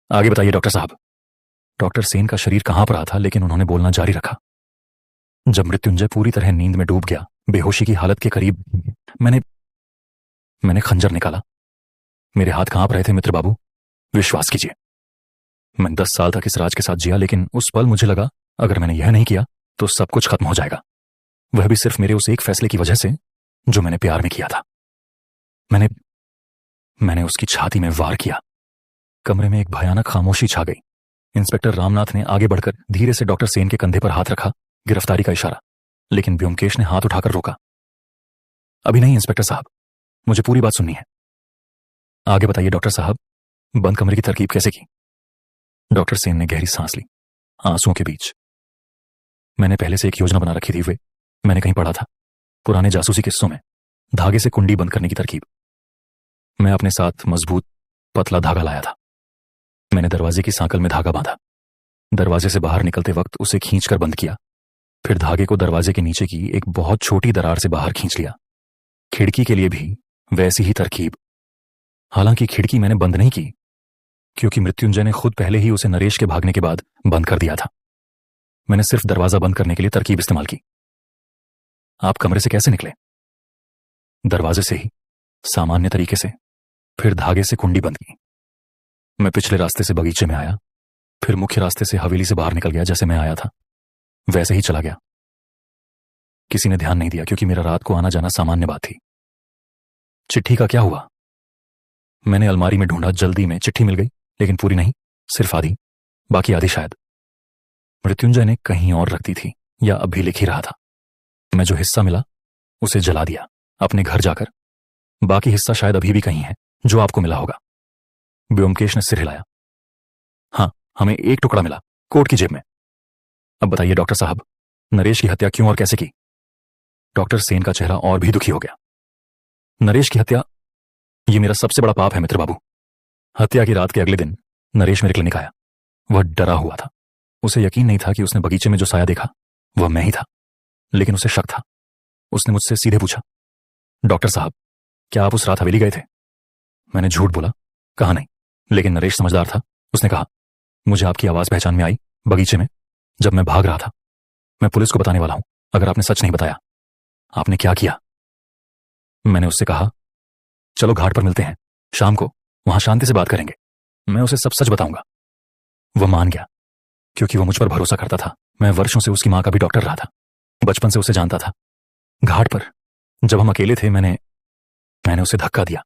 आगे बताइए डॉक्टर साहब। डॉक्टर सेन का शरीर कहां पर रहा था, लेकिन उन्होंने बोलना जारी रखा। जब मृत्युंजय पूरी तरह नींद में डूब गया, बेहोशी की हालत के करीब, मैंने खंजर निकाला। मेरे हाथ कांप रहे थे मित्र बाबू, विश्वास कीजिए। मैं 10 साल तक इस राज के साथ जिया, लेकिन उस पल मुझे लगा अगर मैंने यह नहीं किया तो सब कुछ खत्म हो जाएगा। वह भी सिर्फ मेरे उस एक फैसले की वजह से जो मैंने प्यार में किया था। मैंने उसकी छाती में वार किया। कमरे में एक भयानक खामोशी छा गई। इंस्पेक्टर रामनाथ ने आगे बढ़कर धीरे से डॉक्टर सेन के कंधे पर हाथ रखा, गिरफ्तारी का इशारा। लेकिन व्योमकेश ने हाथ उठाकर रोका। अभी नहीं इंस्पेक्टर साहब, मुझे पूरी बात सुननी है। आगे बताइए डॉक्टर साहब, बंद कमरे की तरकीब कैसे की? डॉक्टर सेन ने गहरी सांस ली, आंसुओं के बीच। मैंने पहले से एक योजना बना रखी थी। मैंने कहीं पढ़ा था, पुराने जासूसी किस्सों में, धागे से कुंडी बंद करने की तरकीब। मैं अपने साथ मजबूत पतला धागा लाया था। मैंने दरवाजे की सांकल में धागा बांधा, दरवाजे से बाहर निकलते वक्त उसे खींचकर बंद किया, फिर धागे को दरवाजे के नीचे की एक बहुत छोटी दरार से बाहर खींच लिया। खिड़की के लिए भी वैसी ही तरकीब। हालांकि खिड़की मैंने बंद नहीं की, क्योंकि मृत्युंजय ने खुद पहले ही उसे नरेश के भागने के बाद बंद कर दिया था। मैंने सिर्फ दरवाजा बंद करने के लिए तरकीब इस्तेमाल की। आप कमरे से कैसे निकले? दरवाजे से ही, सामान्य तरीके से, फिर धागे से कुंडी बंद की। मैं पिछले रास्ते से बगीचे में आया, फिर मुख्य रास्ते से हवेली से बाहर निकल गया। जैसे मैं आया था वैसे ही चला गया। किसी ने ध्यान नहीं दिया, क्योंकि मेरा रात को आना जाना सामान्य बात थी। चिट्ठी का क्या हुआ? मैंने अलमारी में ढूंढा, जल्दी में चिट्ठी मिल गई, लेकिन पूरी नहीं, सिर्फ आधी, बाकी आधी शायद मृत्युंजय ने कहीं और रख दी थी, या अभी लिख ही रहा था। मैं जो हिस्सा मिला उसे जला दिया अपने घर जाकर। बाकी हिस्सा शायद अभी भी कहीं है, जो आपको मिला होगा। व्योमकेश ने सिर हिलाया। हाँ, हमें एक टुकड़ा मिला, कोट की जेब में। अब बताइए डॉक्टर साहब, नरेश की हत्या क्यों और कैसे की? डॉक्टर सेन का चेहरा और भी दुखी हो गया। नरेश की हत्या, यह मेरा सबसे बड़ा पाप है मित्र बाबू। हत्या की रात के अगले दिन नरेश मेरे क्लिनिक आया। वह डरा हुआ था। उसे यकीन नहीं था कि उसने बगीचे में जो साया देखा वह मैं ही था, लेकिन उसे शक था। उसने मुझसे सीधे पूछा, डॉक्टर साहब, क्या आप उस रात हवेली गए थे? मैंने झूठ बोला, कहा नहीं। लेकिन नरेश समझदार था। उसने कहा, मुझे आपकी आवाज पहचान में आई बगीचे में, जब मैं भाग रहा था। मैं पुलिस को बताने वाला हूं अगर आपने सच नहीं बताया। आपने क्या किया? मैंने उससे कहा, चलो घाट पर मिलते हैं शाम को, वहां शांति से बात करेंगे, मैं उसे सब सच बताऊंगा। वह मान गया, क्योंकि वह मुझ पर भरोसा करता था। मैं वर्षों से उसकी मां का भी डॉक्टर रहा था, बचपन से उसे जानता था। घाट पर जब हम अकेले थे, मैंने उसे धक्का दिया।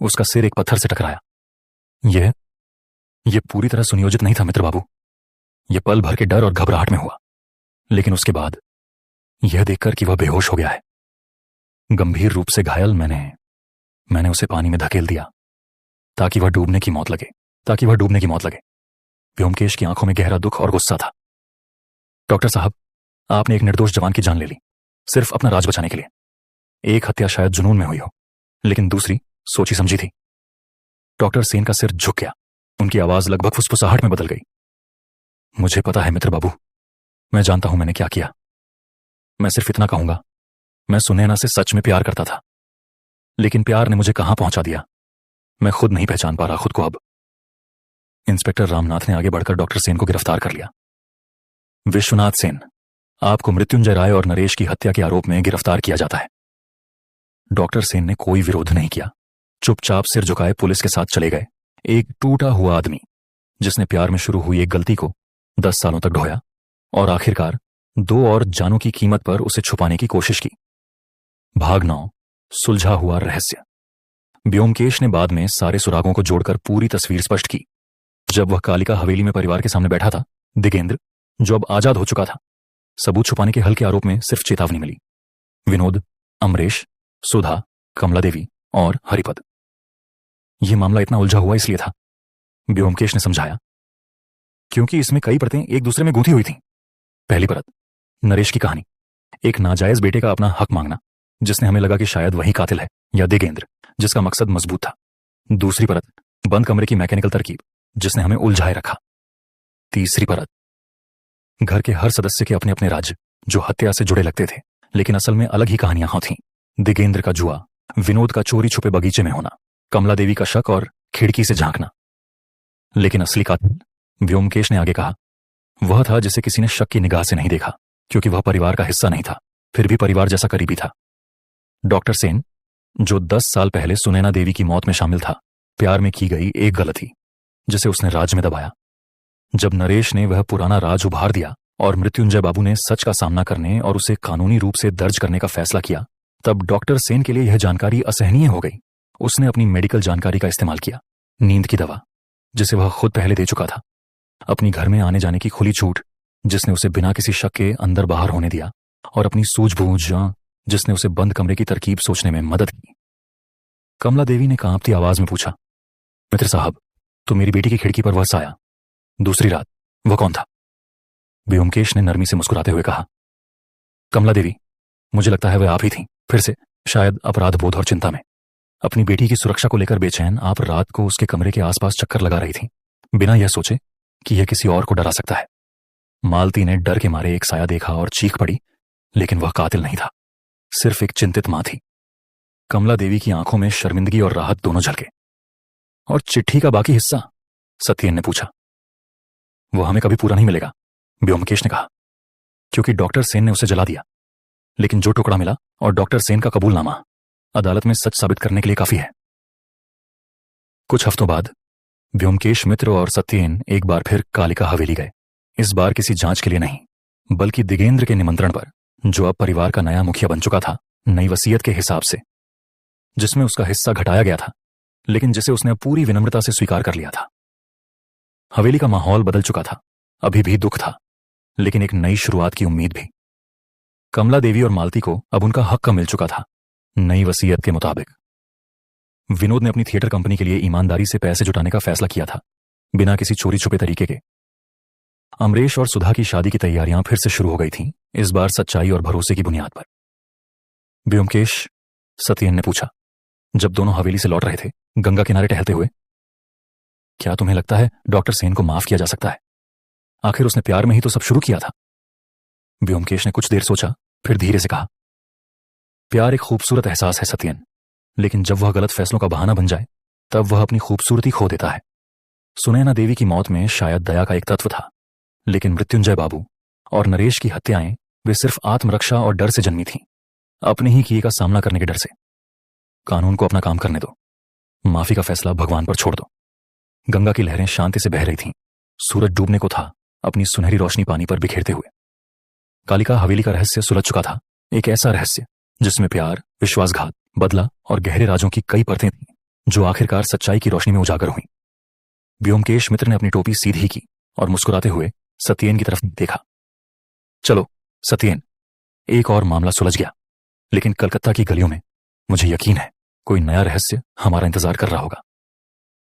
उसका सिर एक पत्थर से टकराया। यह पूरी तरह सुनियोजित नहीं था मित्र बाबू। यह पल भर के डर और घबराहट में हुआ, लेकिन उसके बाद यह देखकर कि वह बेहोश हो गया है, गंभीर रूप से घायल, मैंने उसे पानी में धकेल दिया ताकि वह डूबने की मौत लगे। व्योमकेश की आंखों में गहरा दुख और गुस्सा था। डॉक्टर साहब, आपने एक निर्दोष जवान की जान ले ली, सिर्फ अपना राज बचाने के लिए। एक हत्या शायद जुनून में हुई हो, लेकिन दूसरी सोची समझी थी। डॉक्टर सेन का सिर झुक गया, उनकी आवाज लगभग फुसफुसाहट में बदल गई। मुझे पता है मित्र बाबू, मैं जानता हूं मैंने क्या किया। मैं सिर्फ इतना कहूंगा, मैं सुनैना से सच में प्यार करता था, लेकिन प्यार ने मुझे कहां पहुंचा दिया, मैं खुद नहीं पहचान पा रहा खुद को अब। इंस्पेक्टर रामनाथ ने आगे बढ़कर डॉक्टर सेन को गिरफ्तार कर लिया। विश्वनाथ सेन, आपको मृत्युंजय राय और नरेश की हत्या के आरोप में गिरफ्तार किया जाता है। डॉक्टर सेन ने कोई विरोध नहीं किया, चुपचाप सिर झुकाए पुलिस के साथ चले गए। एक टूटा हुआ आदमी, जिसने प्यार में शुरू हुई एक गलती को 10 सालों तक ढोया और आखिरकार 2 और जानों की कीमत पर उसे छुपाने की कोशिश की। भाग 9, सुलझा हुआ रहस्य। ब्योमकेश ने बाद में सारे सुरागों को जोड़कर पूरी तस्वीर स्पष्ट की। जब वह कालिका हवेली में परिवार के सामने बैठा था, दिगेंद्र, जो अब आजाद हो चुका था, सबूत छुपाने के हल्के आरोप में सिर्फ चेतावनी मिली। विनोद, अमरेश, सुधा, कमला देवी और हरिपद। यह मामला इतना उलझा हुआ इसलिए था, ब्योमकेश ने समझाया, क्योंकि इसमें कई परतें एक दूसरे में गूंथी हुई थीं। पहली परत, नरेश की कहानी, एक नाजायज बेटे का अपना हक मांगना, जिसने हमें लगा कि शायद वही कातिल है, या दिगेंद्र, जिसका मकसद मजबूत था। दूसरी परत, बंद कमरे की मैकेनिकल तरकीब, जिसने हमें उलझाए रखा। तीसरी परत, घर के हर सदस्य के अपने अपने राज्य, जो हत्या से जुड़े लगते थे, लेकिन असल में अलग ही कहानियां थीं। दिगेंद्र का जुआ, विनोद का चोरी छुपे बगीचे में होना, कमला देवी का शक और खिड़की से झांकना। लेकिन असली कातिल, व्योमकेश ने आगे कहा, वह था जिसे किसी ने शक की निगाह से नहीं देखा, क्योंकि वह परिवार का हिस्सा नहीं था, फिर भी परिवार जैसा करीबी था। डॉक्टर सेन, जो 10 साल पहले सुनैना देवी की मौत में शामिल था, प्यार में की गई एक गलती, जिसे उसने राज में दबाया। जब नरेश ने वह पुराना राज उभार दिया और मृत्युंजय बाबू ने सच का सामना करने और उसे कानूनी रूप से दर्ज करने का फैसला किया, तब डॉक्टर सेन के लिए यह जानकारी असहनीय हो गई। उसने अपनी मेडिकल जानकारी का इस्तेमाल किया, नींद की दवा, जिसे वह खुद पहले दे चुका था, अपनी घर में आने जाने की खुली छूट, जिसने उसे बिना किसी शक के अंदर बाहर होने दिया, और अपनी सूझबूझ, जिसने उसे बंद कमरे की तरकीब सोचने में मदद की। कमला देवी ने कांपती आवाज में पूछा, मित्र साहब, तो मेरी बेटी की खिड़की पर वह साया दूसरी रात, वह कौन था? व्योमकेश ने नरमी से मुस्कुराते हुए कहा, कमला देवी, मुझे लगता है वह आप ही थीं। फिर से, शायद अपराध बोध और चिंता में, अपनी बेटी की सुरक्षा को लेकर बेचैन, आप रात को उसके कमरे के आसपास चक्कर लगा रही थीं, बिना यह सोचे कि यह किसी और को डरा सकता है। मालती ने डर के मारे एक साया देखा और चीख पड़ी, लेकिन वह कातिल नहीं था, सिर्फ एक चिंतित मां थी। कमला देवी की आंखों में शर्मिंदगी और राहत दोनों झलके। और चिट्ठी का बाकी हिस्सा? सत्येन ने पूछा। वह हमें कभी पूरा नहीं मिलेगा, व्योमकेश ने कहा, क्योंकि डॉक्टर सेन ने उसे जला दिया। लेकिन जो टुकड़ा मिला और डॉक्टर सेन का कबूलनामा अदालत में सच साबित करने के लिए काफी है। कुछ हफ्तों बाद व्योमकेश मित्र और सत्येन एक बार फिर कालिका हवेली गए। इस बार किसी जांच के लिए नहीं, बल्कि दिगेंद्र के निमंत्रण पर, जो अब परिवार का नया मुखिया बन चुका था, नई वसीयत के हिसाब से, जिसमें उसका हिस्सा घटाया गया था, लेकिन जिसे उसने पूरी विनम्रता से स्वीकार कर लिया था। हवेली का माहौल बदल चुका था, अभी भी दुख था, लेकिन एक नई शुरुआत की उम्मीद भी। कमला देवी और मालती को अब उनका हक मिल चुका था, नई वसीयत के मुताबिक। विनोद ने अपनी थिएटर कंपनी के लिए ईमानदारी से पैसे जुटाने का फैसला किया था, बिना किसी चोरी छुपे तरीके के। अमरेश और सुधा की शादी की तैयारियां फिर से शुरू हो गई थीं, इस बार सच्चाई और भरोसे की बुनियाद पर। व्योमकेश, सत्येन ने पूछा, जब दोनों हवेली से लौट रहे थे, गंगा किनारे टहलते हुए, क्या तुम्हें लगता है डॉक्टर सेन को माफ किया जा सकता है? आखिर उसने प्यार में ही तो सब शुरू किया था। व्योमकेश ने कुछ देर सोचा, फिर धीरे से कहा, प्यार एक खूबसूरत एहसास है सत्येन, लेकिन जब वह गलत फैसलों का बहाना बन जाए, तब वह अपनी खूबसूरती खो देता है। सुनैना देवी की मौत में शायद दया का एक तत्व था, लेकिन मृत्युंजय बाबू और नरेश की हत्याएं, वे सिर्फ आत्मरक्षा और डर से जन्मी थीं, अपने ही किए का सामना करने के डर से। कानून को अपना काम करने दो, माफी का फैसला भगवान पर छोड़ दो। गंगा की लहरें शांति से बह रही थीं, सूरज डूबने को था, अपनी सुनहरी रोशनी पानी पर बिखेरते हुए। कालिका हवेली का रहस्य सुलझ चुका था, एक ऐसा रहस्य जिसमें प्यार, विश्वासघात, बदला और गहरे राजों की कई परतें थीं, जो आखिरकार सच्चाई की रोशनी में उजागर हुई। व्योमकेश मित्र ने अपनी टोपी सीधी की और मुस्कुराते हुए सत्येन की तरफ देखा। चलो सत्येन, एक और मामला सुलझ गया, लेकिन कलकत्ता की गलियों में मुझे यकीन है कोई नया रहस्य हमारा इंतजार कर रहा होगा।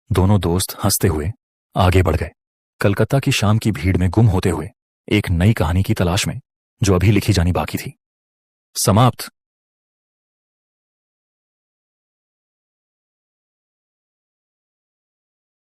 दोनों दोस्त हंसते हुए आगे बढ़ गए, कलकत्ता की शाम की भीड़ में गुम होते हुए एक नई कहानी की तलाश में, जो अभी लिखी जानी बाकी थी। समाप्त।